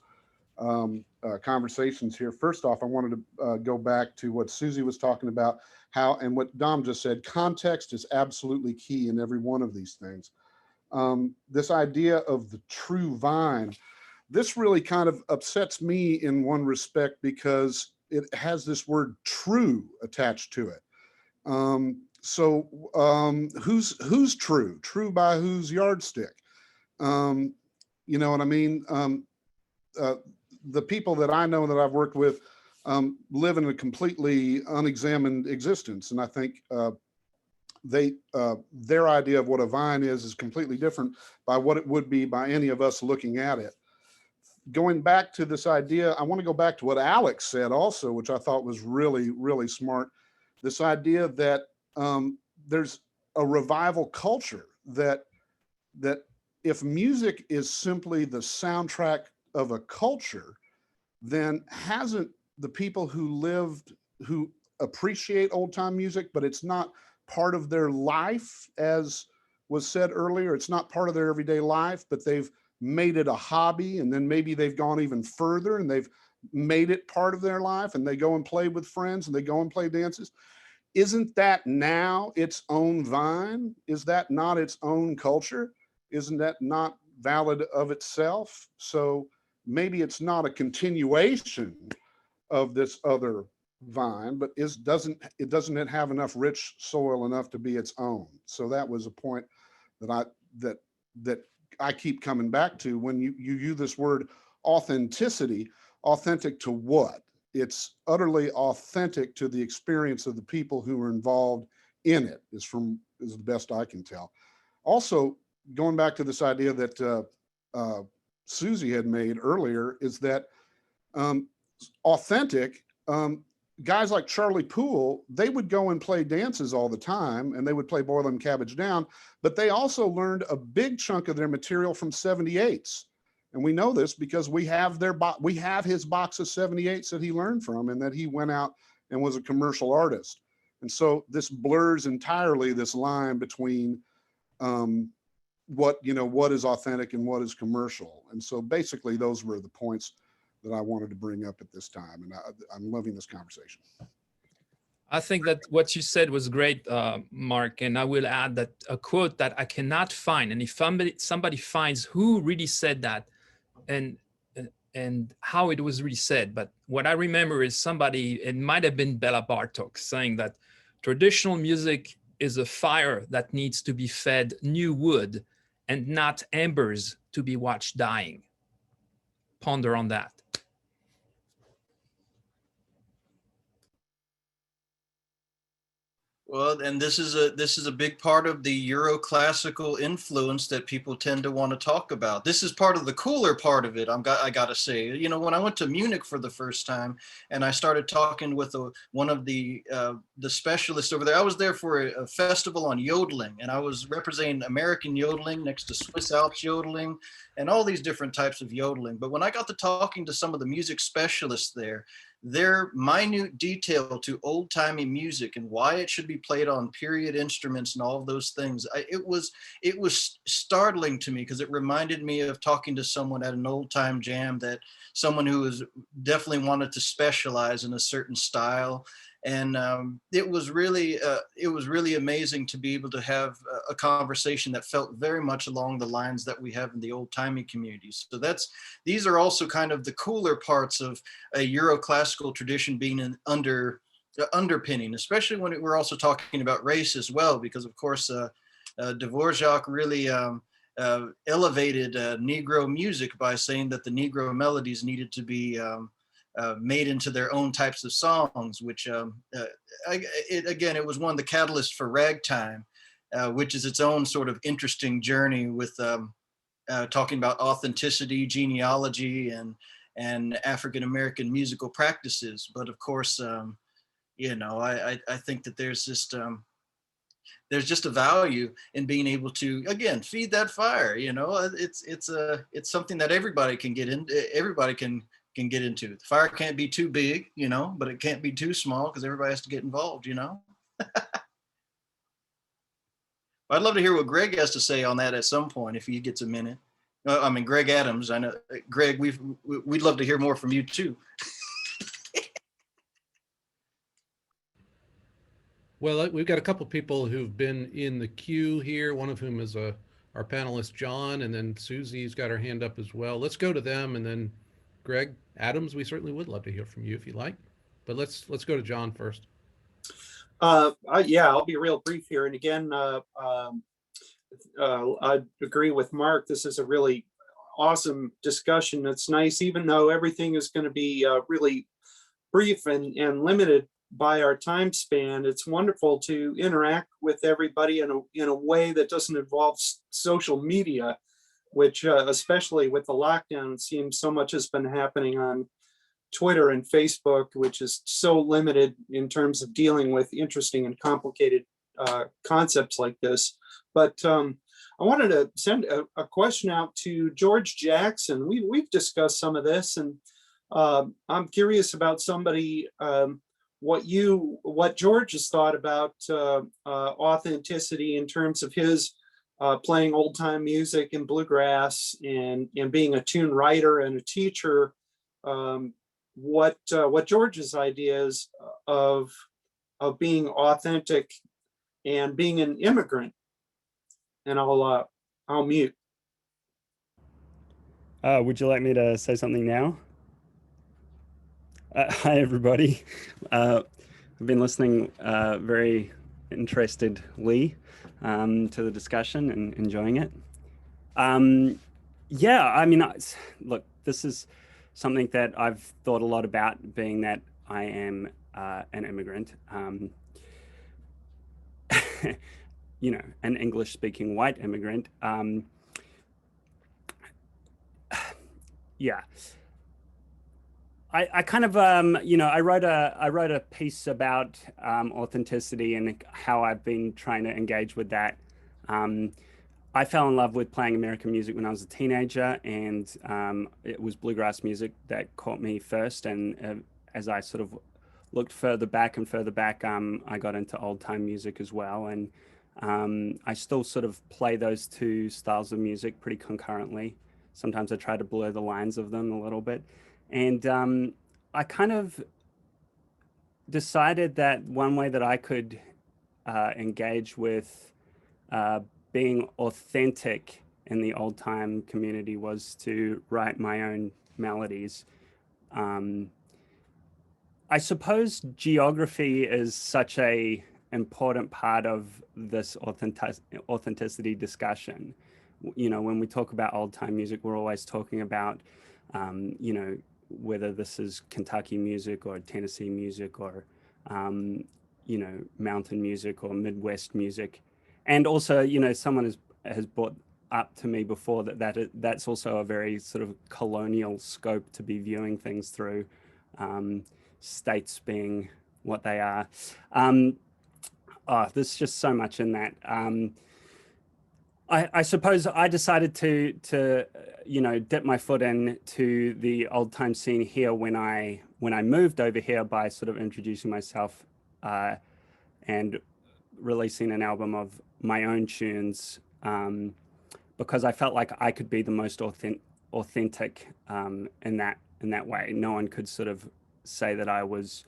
conversations here. First off, I wanted to go back to what Susie was talking about, how, and what Dom just said, context is absolutely key in every one of these things. This idea of the true vine, this really kind of upsets me in one respect because it has this word true attached to it. Who's true? True by whose yardstick? You know what I mean? The people that I know that I've worked with live in a completely unexamined existence. And I think their idea of what a vine is completely different by what it would be by any of us looking at it. Going back to this idea, I want to go back to what Alex said also, which I thought was really, really smart. This idea that there's a revival culture, that if music is simply the soundtrack of a culture, then hasn't the people who appreciate old time music, but it's not part of their life, as was said earlier, it's not part of their everyday life, but they've made it a hobby, and then maybe they've gone even further and they've made it part of their life, and they go and play with friends and they go and play dances. Isn't that now its own vine? Is that not its own culture? Isn't that not valid of itself? So maybe it's not a continuation of this other vine, but doesn't it have enough rich soil enough to be its own? So that was a point that I keep coming back to when you use this word authenticity. Authentic to what? It's utterly authentic to the experience of the people who are involved in it, is the best I can tell. Also, going back to this idea that Susie had made earlier, is that authentic, guys like Charlie Poole, they would go and play dances all the time, and they would play Boil 'Em Cabbage Down, but they also learned a big chunk of their material from 78s. And we know this because we have his box of 78s that he learned from, and that he went out and was a commercial artist. And so this blurs entirely this line between what is authentic and what is commercial. And so basically those were the points that I wanted to bring up at this time. And I'm loving this conversation. I think that what you said was great, Mark. And I will add that a quote that I cannot find. And if somebody finds who really said that and how it was really said, but what I remember is it might have been Bela Bartok, saying that traditional music is a fire that needs to be fed new wood and not embers to be watched dying. Ponder on that. Well, and this is a big part of the Euroclassical influence that people tend to want to talk about. This is part of the cooler part of it. I gotta say, you know, when I went to Munich for the first time and I started talking with one of the specialists over there, I was there for a festival on yodeling, and I was representing American yodeling next to Swiss Alps yodeling and all these different types of yodeling. But when I got to talking to some of the music specialists there, their minute detail to old-timey music and why it should be played on period instruments and all of those things, it was startling to me, because it reminded me of talking to someone at an old-time jam, that someone who was definitely wanted to specialize in a certain style. And it was really amazing to be able to have a conversation that felt very much along the lines that we have in the old-timey communities. So these are also kind of the cooler parts of a Euroclassical tradition being an underpinning, especially when we're also talking about race as well, because of course Dvorak really elevated Negro music by saying that the Negro melodies needed to be made into their own types of songs, which it was one of the catalysts for ragtime, which is its own sort of interesting journey with talking about authenticity, genealogy, and African American musical practices. But of course, I think that there's just a value in being able to, again, feed that fire. It's something that everybody can get in. Everybody can get into. The fire can't be too big, but it can't be too small because everybody has to get involved. I'd love to hear what Greg has to say on that at some point if he gets a minute. I mean, Greg Adams. I know, Greg. We'd love to hear more from you too. Well, we've got a couple people who've been in the queue here, one of whom is our panelist, John, and then Susie's got her hand up as well. Let's go to them, and then Greg Adams, we certainly would love to hear from you if you like. But let's go to John first. Yeah, I'll be real brief here. And again, I agree with Mark. This is a really awesome discussion. It's nice, even though everything is going to be really brief and limited by our time span. It's wonderful to interact with everybody in a way that doesn't involve social media, which especially with the lockdown, it seems so much has been happening on Twitter and Facebook, which is so limited in terms of dealing with interesting and complicated concepts like this. But I wanted to send a question out to George Jackson. We've discussed some of this, and I'm curious about somebody, what George has thought about authenticity in terms of his playing old time music and bluegrass and being a tune writer and a teacher. What George's ideas of being authentic and being an immigrant. And I'll mute. Would you like me to say something now? Hi, everybody. I've been listening very interestedly to the discussion and enjoying it. Yeah, I mean, look, this is something that I've thought a lot about, being that I am an immigrant. An English-speaking white immigrant. Yeah. I kind of, I wrote a piece about authenticity and how I've been trying to engage with that. I fell in love with playing American music when I was a teenager, and it was bluegrass music that caught me first. And as I sort of looked further back, I got into old time music as well. And I still sort of play those two styles of music pretty concurrently. Sometimes I try to blur the lines of them a little bit. And I kind of decided that one way that I could engage with being authentic in the old time community was to write my own melodies. I suppose geography is such a important part of this authenticity discussion. When we talk about old time music, we're always talking about, whether this is Kentucky music or Tennessee music or, mountain music or Midwest music. And also, someone has brought up to me before that's also a very sort of colonial scope to be viewing things through, states being what they are. There's just so much in that. I suppose I decided to dip my foot into the old time scene here when I moved over here by sort of introducing myself and releasing an album of my own tunes, because I felt like I could be the most authentic in that way. No one could sort of say that I was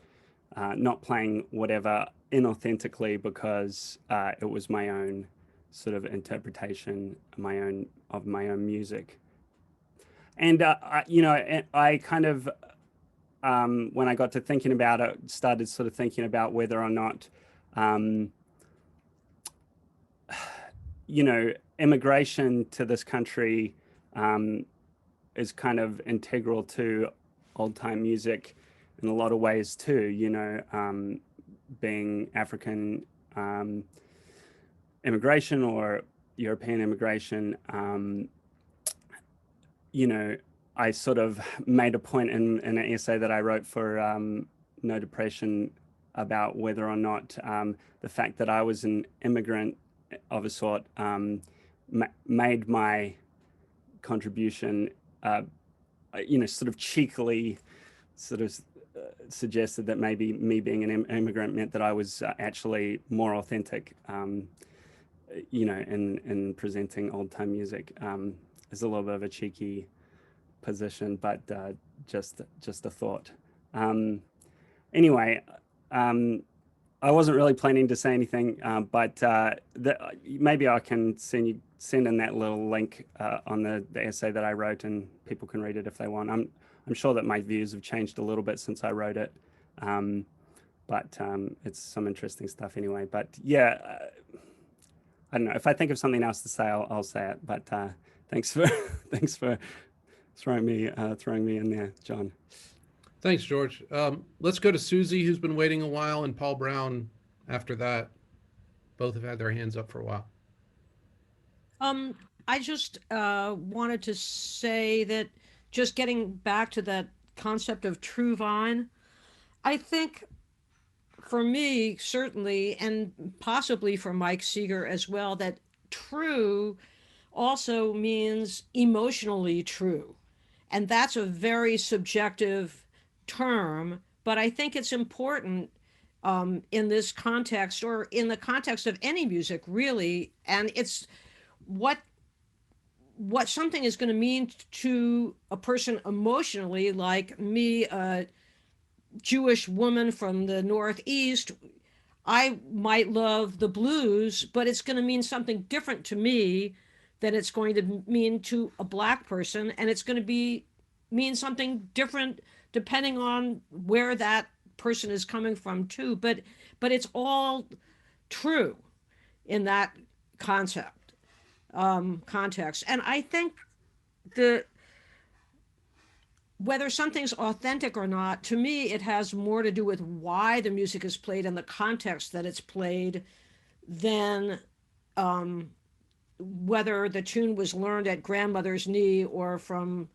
not playing whatever inauthentically, because it was my own sort of interpretation of my own music. And I kind of when I got to thinking about it, started sort of thinking about whether or not you know, immigration to this country is kind of integral to old time music in a lot of ways too, you know, being African immigration or European immigration. You know, I sort of made a point in an essay that I wrote for No Depression about whether or not the fact that I was an immigrant of a sort made my contribution, you know, sort of cheekily sort of suggested that maybe me being an immigrant meant that I was actually more authentic, you know, in presenting old time music. Is a little bit of a cheeky position, but just a thought. Anyway, I wasn't really planning to say anything, but maybe I can send in that little link on the essay that I wrote, and people can read it if they want. I'm sure that my views have changed a little bit since I wrote it, but it's some interesting stuff anyway. But yeah, I don't know. If I think of something else to say, I'll say it. But thanks for throwing me in there, John. Thanks, George. Let's go to Susie, who's been waiting a while, and Paul Brown after that. Both have had their hands up for a while. I just wanted to say that, just getting back to that concept of true vine, I think for me, certainly, and possibly for Mike Seeger as well, that true also means emotionally true. And that's a very subjective term, but I think it's important in this context, or in the context of any music, really. And it's what something is going to mean to a person emotionally, like me, a Jewish woman from the Northeast. I might love the blues, but it's going to mean something different to me than it's going to mean to a Black person, and it's going to mean something different depending on where that person is coming from too. But it's all true in that context. And I think whether something's authentic or not, to me, it has more to do with why the music is played and the context that it's played than whether the tune was learned at grandmother's knee or from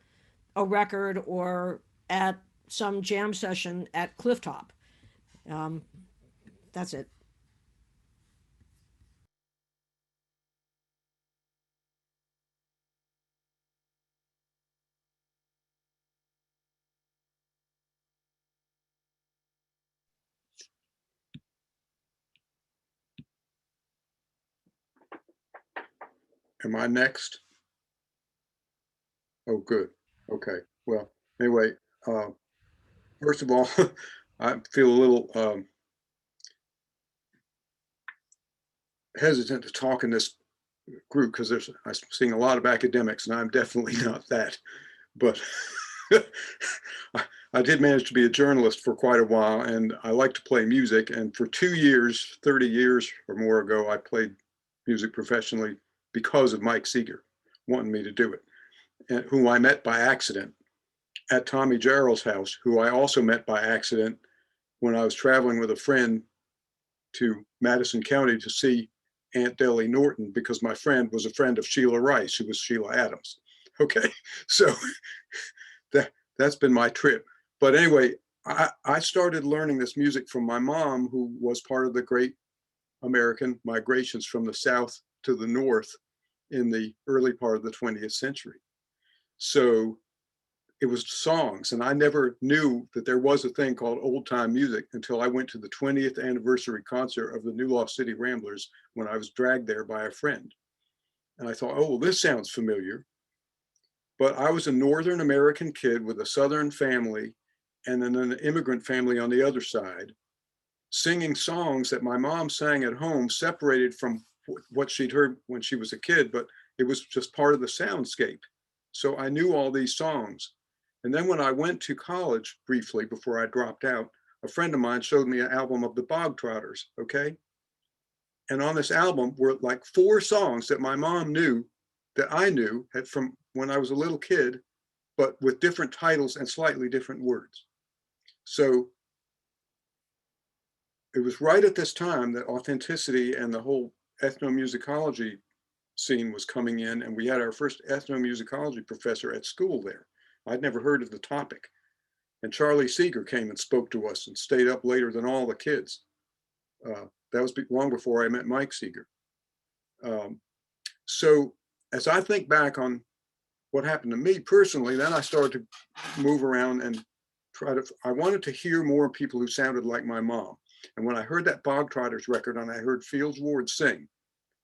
a record or at some jam session at Clifftop. That's it. Am I next? Oh, good. Okay. Well, anyway, first of all, I feel a little hesitant to talk in this group because I'm seeing a lot of academics, and I'm definitely not that. But I did manage to be a journalist for quite a while, and I like to play music. And for 2 years, 30 years or more ago, I played music professionally because of Mike Seeger wanting me to do it, and who I met by accident at Tommy Jarrell's house, who I also met by accident when I was traveling with a friend to Madison County to see Aunt Deli Norton, because my friend was a friend of Sheila Rice, who was Sheila Adams. Okay, so that's been my trip. But anyway, I started learning this music from my mom, who was part of the great American migrations from the South to the North in the early part of the 20th century. So it was songs, and I never knew that there was a thing called old time music until I went to the 20th anniversary concert of the New Lost City Ramblers, when I was dragged there by a friend. And I thought, oh, well, this sounds familiar. But I was a Northern American kid with a Southern family and then an immigrant family on the other side, singing songs that my mom sang at home, separated from what she'd heard when she was a kid, but it was just part of the soundscape. So I knew all these songs. And then when I went to college briefly before I dropped out, a friend of mine showed me an album of the Bogtrotters, okay? And on this album were like 4 songs that my mom knew, that I knew from when I was a little kid, but with different titles and slightly different words. So it was right at this time that authenticity and the whole ethnomusicology scene was coming in, and we had our first ethnomusicology professor at school there. I'd never heard of the topic. And Charlie Seeger came and spoke to us and stayed up later than all the kids. That was long before I met Mike Seeger. So as I think back on what happened to me personally, then I started to move around and I wanted to hear more people who sounded like my mom. And when I heard that Bog Trotters record and I heard Fields Ward sing,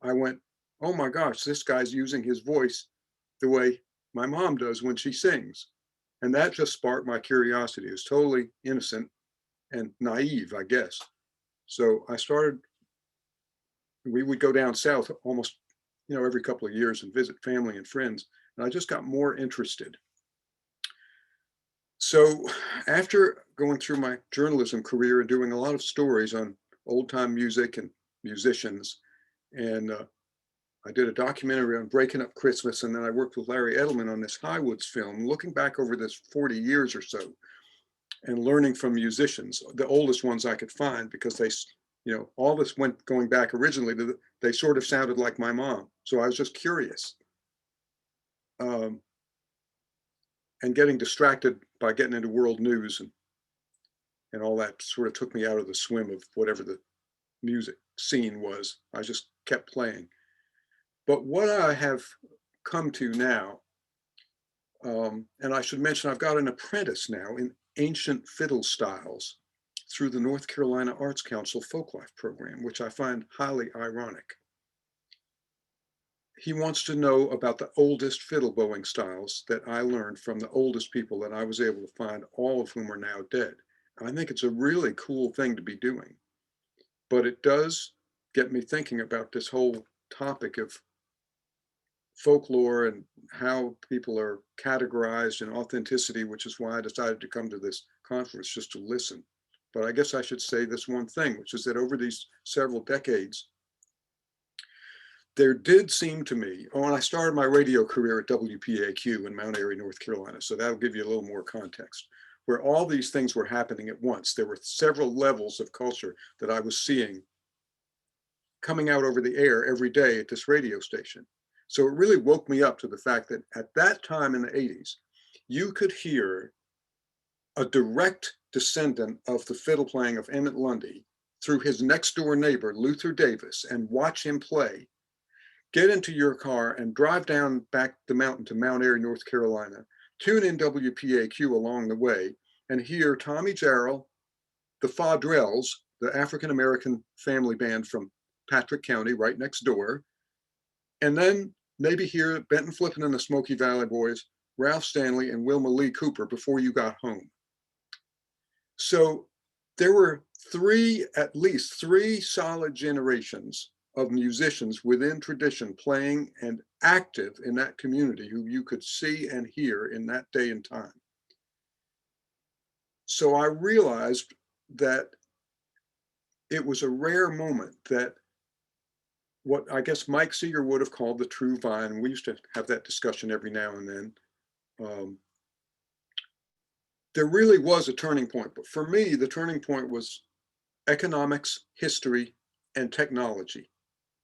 I went, oh my gosh, this guy's using his voice the way my mom does when she sings. And that just sparked my curiosity. It was totally innocent and naive, I guess. So I started, we would go down south almost, every couple of years and visit family and friends. And I just got more interested. So after going through my journalism career and doing a lot of stories on old time music and musicians, and I did a documentary on Breaking Up Christmas, and then I worked with Larry Edelman on this Highwoods film, looking back over this 40 years or so and learning from musicians, the oldest ones I could find, because they, all this went going back originally to they sort of sounded like my mom. So I was just curious. And getting distracted by getting into world news and all that sort of took me out of the swim of whatever the music scene was. I just kept playing. But what I have come to now, and I should mention, I've got an apprentice now in ancient fiddle styles through the North Carolina Arts Council Folklife program, which I find highly ironic. He wants to know about the oldest fiddle bowing styles that I learned from the oldest people that I was able to find, all of whom are now dead. I think it's a really cool thing to be doing, but it does get me thinking about this whole topic of folklore and how people are categorized in authenticity, which is why I decided to come to this conference, just to listen. But I guess I should say this one thing, which is that over these several decades, there did seem to me, when I started my radio career at WPAQ in Mount Airy, North Carolina, so that'll give you a little more context, where all these things were happening at once. There were several levels of culture that I was seeing coming out over the air every day at this radio station. So it really woke me up to the fact that at that time in the 80s, you could hear a direct descendant of the fiddle playing of Emmett Lundy through his next door neighbor, Luther Davis, and watch him play. Get into your car and drive down back the mountain to Mount Airy, North Carolina, tune in WPAQ along the way, and hear Tommy Jarrell, the Fadrells, the African-American family band from Patrick County, right next door, and then maybe hear Benton Flippin and the Smoky Valley Boys, Ralph Stanley and Wilma Lee Cooper before you got home. So there were at least three solid generations of musicians within tradition playing and active in that community who you could see and hear in that day and time. So I realized that it was a rare moment, that what I guess Mike Seeger would have called the true vine, we used to have that discussion every now and then, there really was a turning point. But for me, the turning point was economics, history, and technology.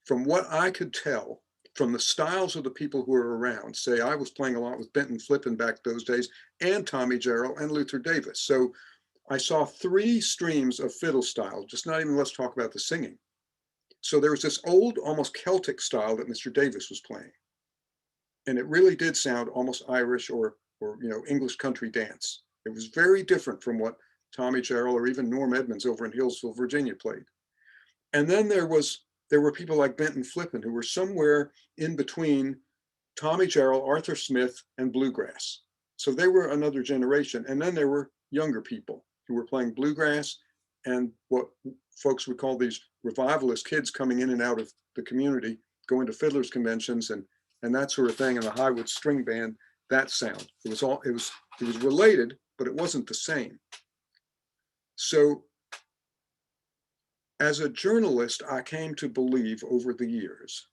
From what I could tell from the styles of the people who were around, say I was playing a lot with Benton Flippin back those days, and Tommy Jarrell and Luther Davis. So I saw three streams of fiddle style, just not even let's talk about the singing. So there was this old, almost Celtic style that Mr. Davis was playing. And it really did sound almost Irish or English country dance. It was very different from what Tommy Jarrell or even Norm Edmonds over in Hillsville, Virginia played. And then there were people like Benton Flippin who were somewhere in between Tommy Jarrell, Arthur Smith, and bluegrass. So they were another generation. And then there were younger people who were playing bluegrass and what folks would call these revivalist kids coming in and out of the community, going to fiddlers conventions and that sort of thing, and the Highwood string band, that sound. It was related, but it wasn't the same. So as a journalist, I came to believe over the years,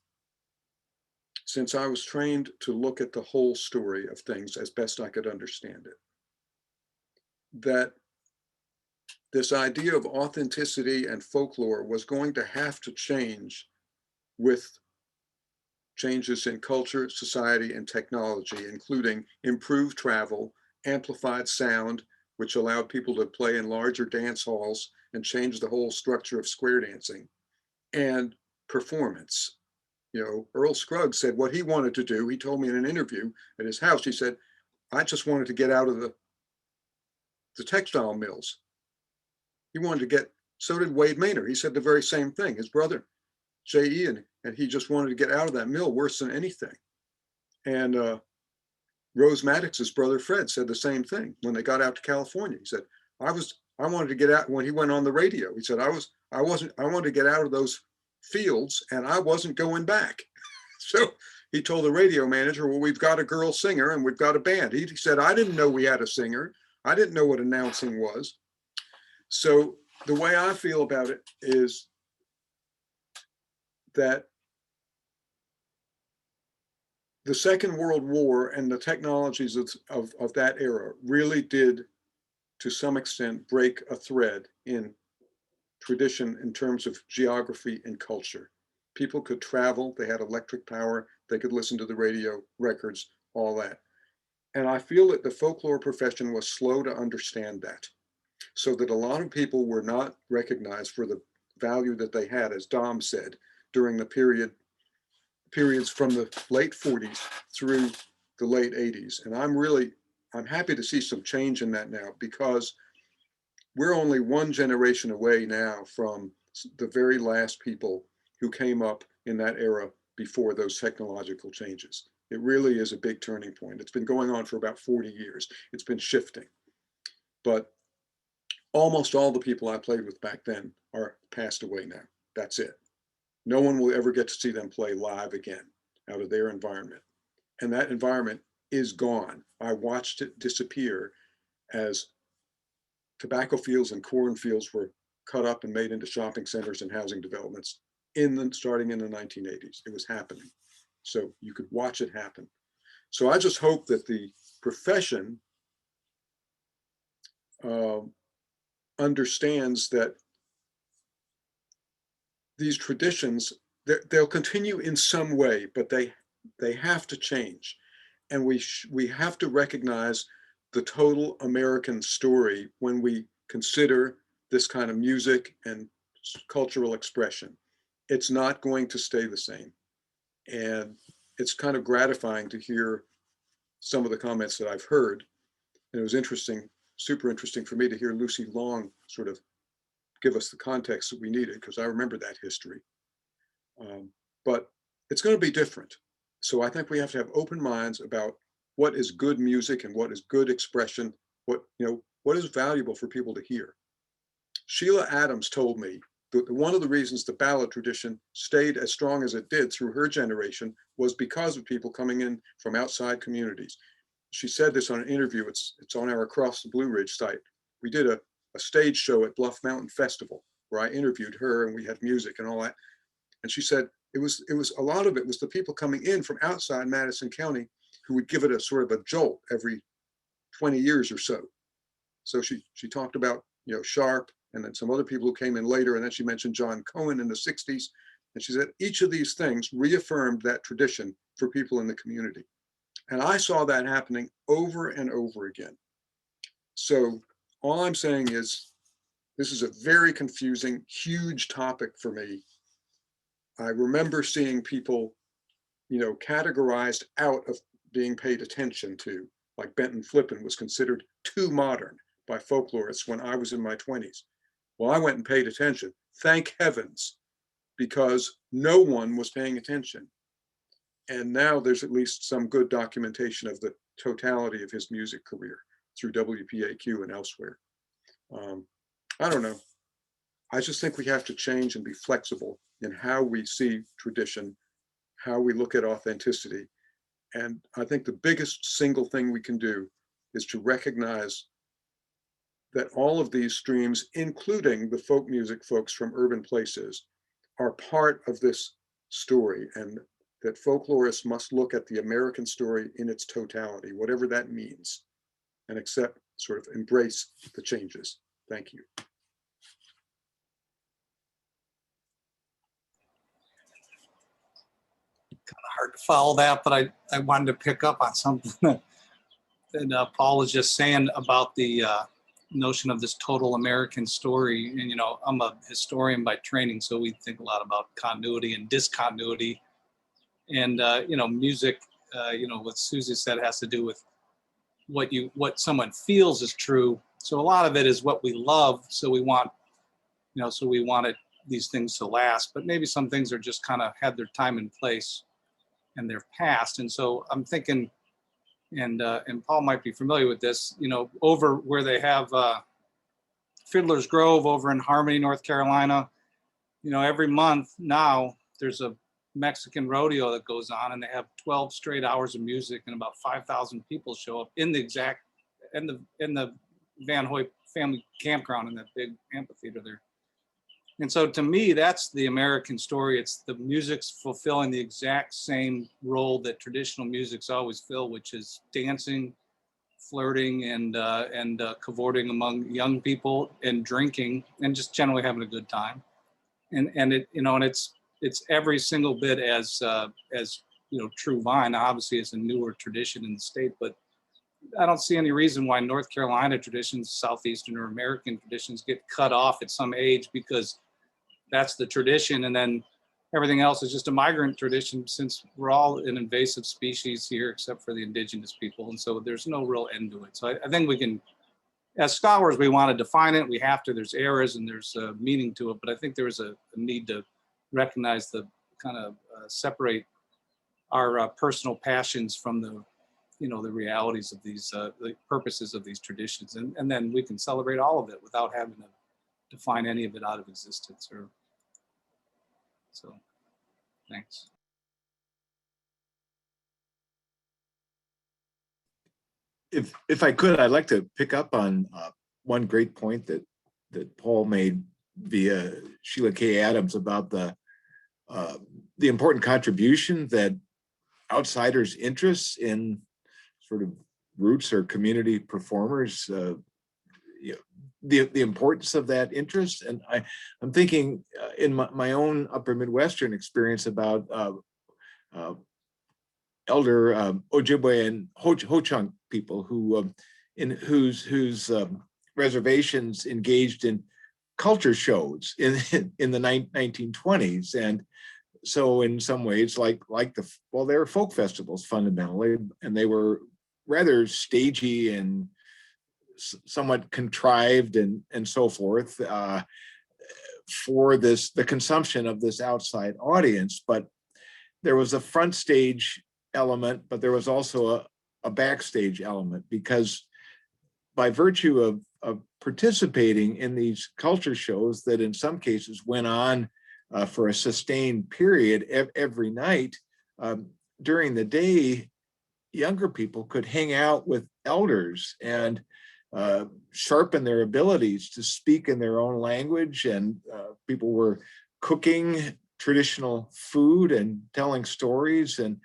since I was trained to look at the whole story of things as best I could understand it, that this idea of authenticity and folklore was going to have to change with changes in culture, society, and technology, including improved travel, amplified sound, which allowed people to play in larger dance halls and change the whole structure of square dancing, and performance. You know, Earl Scruggs said what he wanted to do. He told me in an interview at his house, he said, I just wanted to get out of the textile mills. He wanted to get, so did Wade Maynard. He said the very same thing. His brother, J.E., and he just wanted to get out of that mill worse than anything. And Rose Maddox's brother, Fred, said the same thing when they got out to California. He said, I wanted to get out when he went on the radio. He said, I wanted to get out of those fields and I wasn't going back. So he told the radio manager, well, we've got a girl singer and we've got a band. He said, I didn't know we had a singer. I didn't know what announcing was. So the way I feel about it is that the Second World War and the technologies of that era really did, to some extent, break a thread in tradition in terms of geography and culture. People could travel, they had electric power, they could listen to the radio records, all that. And I feel that the folklore profession was slow to understand that, so that a lot of people were not recognized for the value that they had, as Dom said, during the periods from the late 40s through the late 80s. And I'm happy to see some change in that now, because we're only one generation away now from the very last people who came up in that era before those technological changes. It really is a big turning point. It's been going on for about 40 years. It's been shifting. But almost all the people I played with back then are passed away now. That's it. No one will ever get to see them play live again out of their environment. And that environment is gone. I watched it disappear as tobacco fields and cornfields were cut up and made into shopping centers and housing developments starting in the 1980s. It was happening. So you could watch it happen. So I just hope that the profession understands that these traditions, they'll continue in some way, but they have to change. And we have to recognize the total American story when we consider this kind of music and cultural expression. It's not going to stay the same. And it's kind of gratifying to hear some of the comments that I've heard. And it was interesting, super interesting for me to hear Lucy Long sort of give us the context that we needed, because I remember that history. But it's going to be different. So I think we have to have open minds about what is good music and what is good expression, what is valuable for people to hear. Sheila Adams told me that one of the reasons the ballad tradition stayed as strong as it did through her generation was because of people coming in from outside communities. She said this on an interview. It's on our Across the Blue Ridge site. We did a stage show at Bluff Mountain Festival where I interviewed her and we had music and all that. And she said it was a lot of it was the people coming in from outside Madison County who would give it a sort of a jolt every 20 years or so. So she talked about, Sharp, and then some other people who came in later. And then she mentioned John Cohen in the 60s. And she said each of these things reaffirmed that tradition for people in the community. And I saw that happening over and over again. So all I'm saying is this is a very confusing, huge topic for me. I remember seeing people, categorized out of being paid attention to, like Benton Flippin was considered too modern by folklorists when I was in my 20s. Well, I went and paid attention, thank heavens, because no one was paying attention. And now there's at least some good documentation of the totality of his music career through WPAQ and elsewhere. I don't know. I just think we have to change and be flexible in how we see tradition, how we look at authenticity. And I think the biggest single thing we can do is to recognize that all of these streams, including the folk music folks from urban places, are part of this story, and that folklorists must look at the American story in its totality, whatever that means, and accept, sort of embrace the changes. Thank you. Hard to follow that, but I wanted to pick up on something that Paul was just saying about the notion of this total American story. And, you know, I'm a historian by training, so we think a lot about continuity and discontinuity. And, you know, music, you know, what Susie said has to do with what someone feels is true. So a lot of it is what we love. So we want, you know, so we wanted these things to last, but maybe some things are just kind of had their time and place and they're past. And so I'm thinking, and Paul might be familiar with this, you know, over where they have Fiddler's Grove over in Harmony, North Carolina, you know, every month now there's a Mexican rodeo that goes on, and they have 12 straight hours of music, and about 5,000 people show up in the Van Hoy family campground in that big amphitheater there. And so to me, that's the American story. It's the music's fulfilling the exact same role that traditional music's always fill, which is dancing, flirting, and cavorting among young people, and drinking, and just generally having a good time. And it, you know, and it's every single bit as you know, true vine. Obviously, it's a newer tradition in the state, but I don't see any reason why North Carolina traditions, Southeastern or American traditions, get cut off at some age, because that's the tradition, and then everything else is just a migrant tradition, since we're all an invasive species here except for the indigenous people, and so there's no real end to it. So I think we can, as scholars, we want to define it. We have to. There's eras and there's a meaning to it, but I think there is a need to recognize the kind of separate our personal passions from the, you know, the realities of these, the purposes of these traditions, and then we can celebrate all of it without having to define any of it out of existence. Or so. Thanks. If I could, I'd like to pick up on one great point that Paul made via Sheila K. Adams about the important contribution that outsiders' interests in sort of roots or community performers, you know, the importance of that interest. And I'm thinking in my own Upper Midwestern experience about elder Ojibwe and Ho-Chunk people who whose reservations engaged in culture shows in the 1920s. And so in some ways, like they were folk festivals fundamentally, and they were rather stagey and somewhat contrived and so forth for the consumption of this outside audience. But there was a front stage element, but there was also a backstage element, because by virtue of participating in these culture shows that in some cases went on for a sustained period every night, during the day, younger people could hang out with elders and sharpen their abilities to speak in their own language. And people were cooking traditional food and telling stories and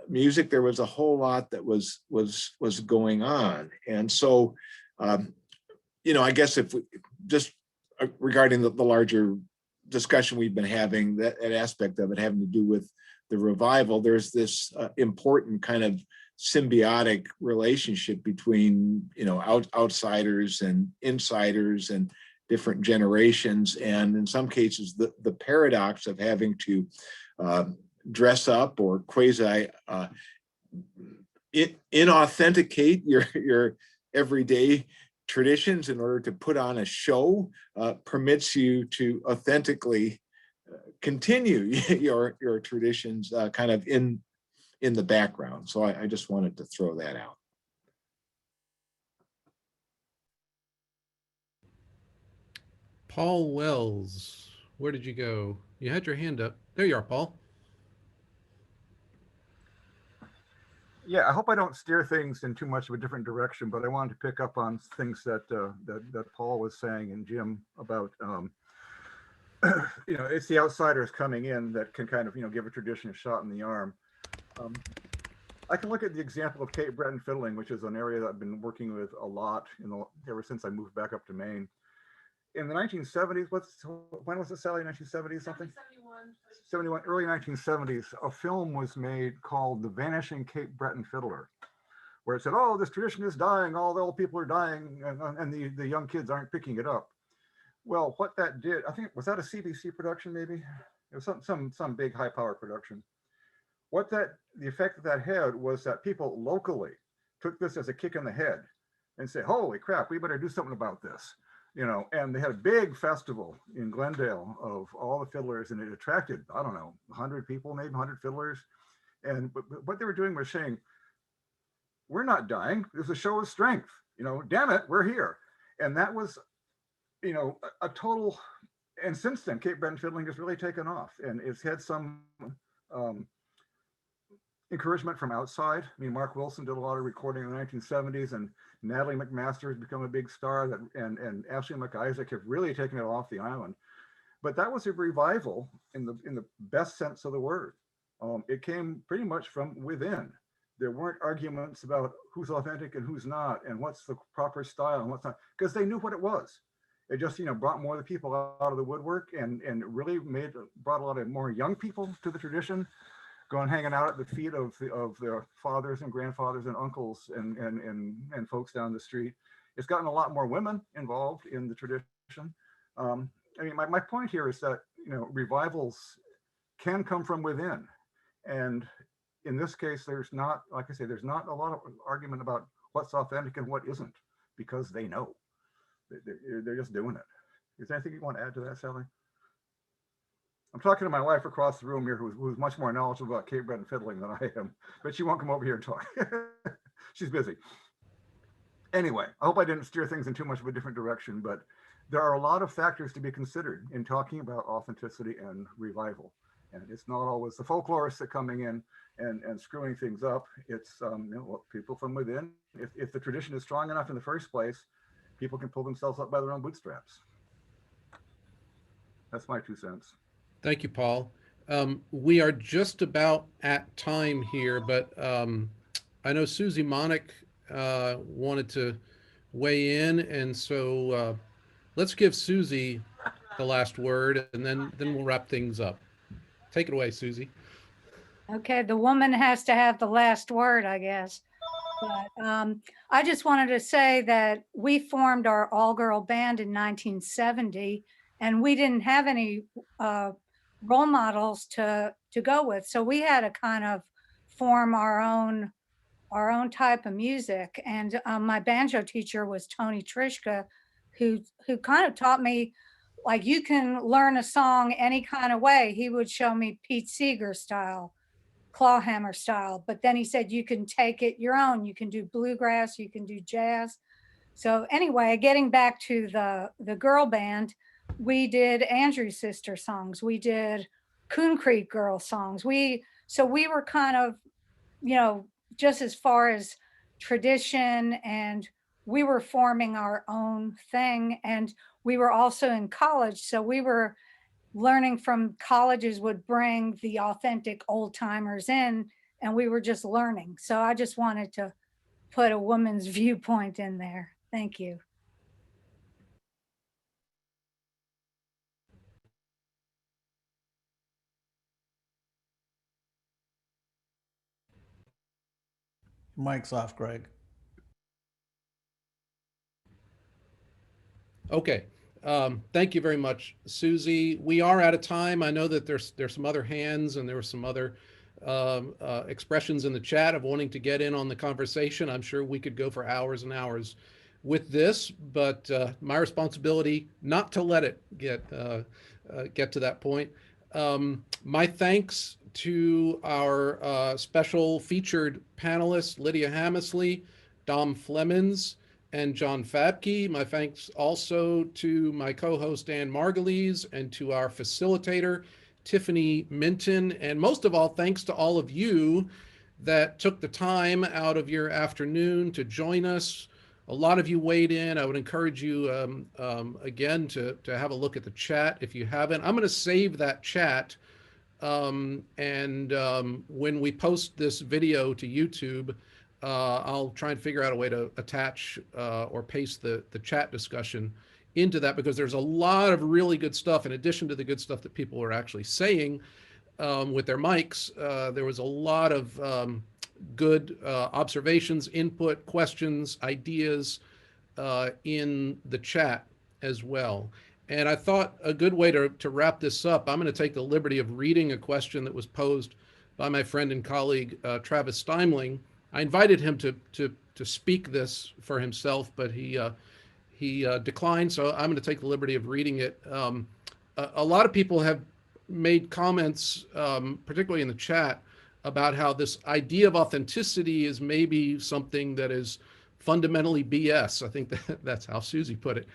music. There was a whole lot that was going on. And so, you know, I guess if we just regarding the larger discussion we've been having, that aspect of it having to do with the revival, there's this important kind of symbiotic relationship between, you know, outsiders and insiders and different generations. And in some cases, the paradox of having to dress up or quasi inauthenticate your everyday traditions in order to put on a show permits you to authentically continue your traditions kind of in the background. So I just wanted to throw that out. Paul Wells, where did you go? You had your hand up. There you are, Paul. Yeah, I hope I don't steer things in too much of a different direction, but I wanted to pick up on things that Paul was saying and Jim about, it's the outsiders coming in that can kind of, give a tradition a shot in the arm. I can look at the example of Cape Breton fiddling, which is an area that I've been working with a lot ever since I moved back up to Maine. In the 1970s, when was it, Sally? 1970 something? 71, early 1970s, a film was made called The Vanishing Cape Breton Fiddler, where it said, oh, this tradition is dying, all the old people are dying, and the young kids aren't picking it up. Well, what that did, I think, was that a CBC production maybe? It was some big high power production. The effect that had was that people locally took this as a kick in the head and said, holy crap, we better do something about this. And they had a big festival in Glendale of all the fiddlers, and it attracted, I don't know, 100 people, maybe 100 fiddlers. And what they were doing was saying, we're not dying. This is a show of strength. Damn it, we're here. And that was, a total. And since then, Cape Breton fiddling has really taken off, and it's had some encouragement from outside. I mean, Mark Wilson did a lot of recording in the 1970s, and Natalie McMaster has become a big star, and Ashley McIsaac have really taken it off the island. But that was a revival in the best sense of the word. It came pretty much from within. There weren't arguments about who's authentic and who's not, and what's the proper style and what's not, because they knew what it was. It just, brought more of the people out of the woodwork, and really brought a lot of more young people to the tradition, going hanging out at the feet of their fathers and grandfathers and uncles and folks down the street. It's gotten a lot more women involved in the tradition. My point here is that revivals can come from within, and in this case, there's not, like I say, there's not a lot of argument about what's authentic and what isn't, because they know. They're just doing it. Is there anything you want to add to that, Sally? I'm talking to my wife across the room here, who's much more knowledgeable about Cape Breton fiddling than I am, but she won't come over here and talk. She's busy. Anyway, I hope I didn't steer things in too much of a different direction, but there are a lot of factors to be considered in talking about authenticity and revival. And it's not always the folklorists that coming in and screwing things up. It's people from within. If the tradition is strong enough in the first place, people can pull themselves up by their own bootstraps. That's my 2 cents. Thank you, Paul. We are just about at time here, but I know Susie Monick wanted to weigh in, and so let's give Susie the last word, and then we'll wrap things up. Take it away, Susie. Okay, the woman has to have the last word, I guess. But I just wanted to say that we formed our all-girl band in 1970, and we didn't have any role models to go with. So we had to kind of form our own type of music. And my banjo teacher was Tony Trishka, who kind of taught me, like, you can learn a song any kind of way. He would show me Pete Seeger style, clawhammer style, but then he said you can take it your own. You can do bluegrass, you can do jazz. So anyway, getting back to the girl band, we did Andrew's sister songs, we did Coon Creek girl songs. So we were kind of, just as far as tradition, and we were forming our own thing. And we were also in college, so we were learning from colleges would bring the authentic old timers in, and we were just learning. So I just wanted to put a woman's viewpoint in there. Thank you. Mic's off, Greg. Okay. Thank you very much, Susie. We are out of time. I know that there's some other hands, and there were some other expressions in the chat of wanting to get in on the conversation. I'm sure we could go for hours and hours with this, but my responsibility not to let it get to that point. My thanks to our special featured panelists, Lydia Hamessley, Dom Flemons, and John Fabke. My thanks also to my co-host, Dan Margolies, and to our facilitator, Tiffany Minton. And most of all, thanks to all of you that took the time out of your afternoon to join us. A lot of you weighed in. I would encourage you again to have a look at the chat if you haven't. I'm going to save that chat, and when we post this video to YouTube, I'll try and figure out a way to attach or paste the chat discussion into that, because there's a lot of really good stuff in addition to the good stuff that people are actually saying with their mics. There was a lot of good observations, input, questions, ideas in the chat as well. And I thought a good way to wrap this up, I'm going to take the liberty of reading a question that was posed by my friend and colleague, Travis Steimling. I invited him to speak this for himself, but he declined, so I'm going to take the liberty of reading it. A lot of people have made comments, particularly in the chat, about how this idea of authenticity is maybe something that is fundamentally BS. I think that's how Susie put it.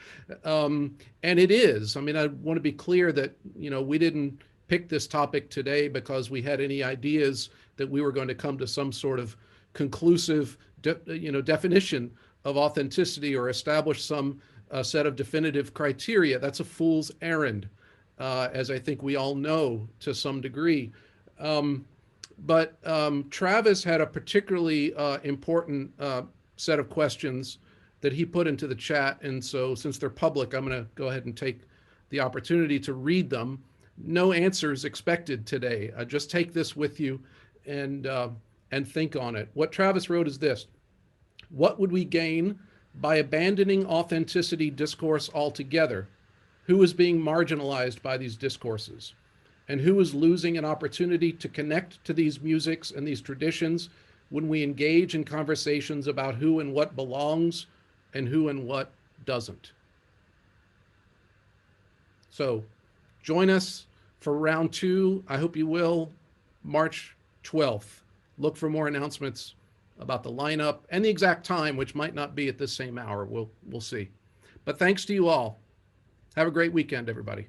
And it is. I mean, I want to be clear that, we didn't pick this topic today because we had any ideas that we were going to come to some sort of conclusive, definition of authenticity or establish some set of definitive criteria. That's a fool's errand, as I think we all know to some degree. But Travis had a particularly important set of questions that he put into the chat. And so since they're public, I'm going to go ahead and take the opportunity to read them. No answers expected today. Just take this with you and think on it. What Travis wrote is this: what would we gain by abandoning authenticity discourse altogether? Who is being marginalized by these discourses? And who is losing an opportunity to connect to these musics and these traditions when we engage in conversations about who and what belongs and who and what doesn't? So join us for round 2. I hope you will, March 12th. Look for more announcements about the lineup and the exact time, which might not be at the same hour. We'll see. But thanks to you all. Have a great weekend, everybody.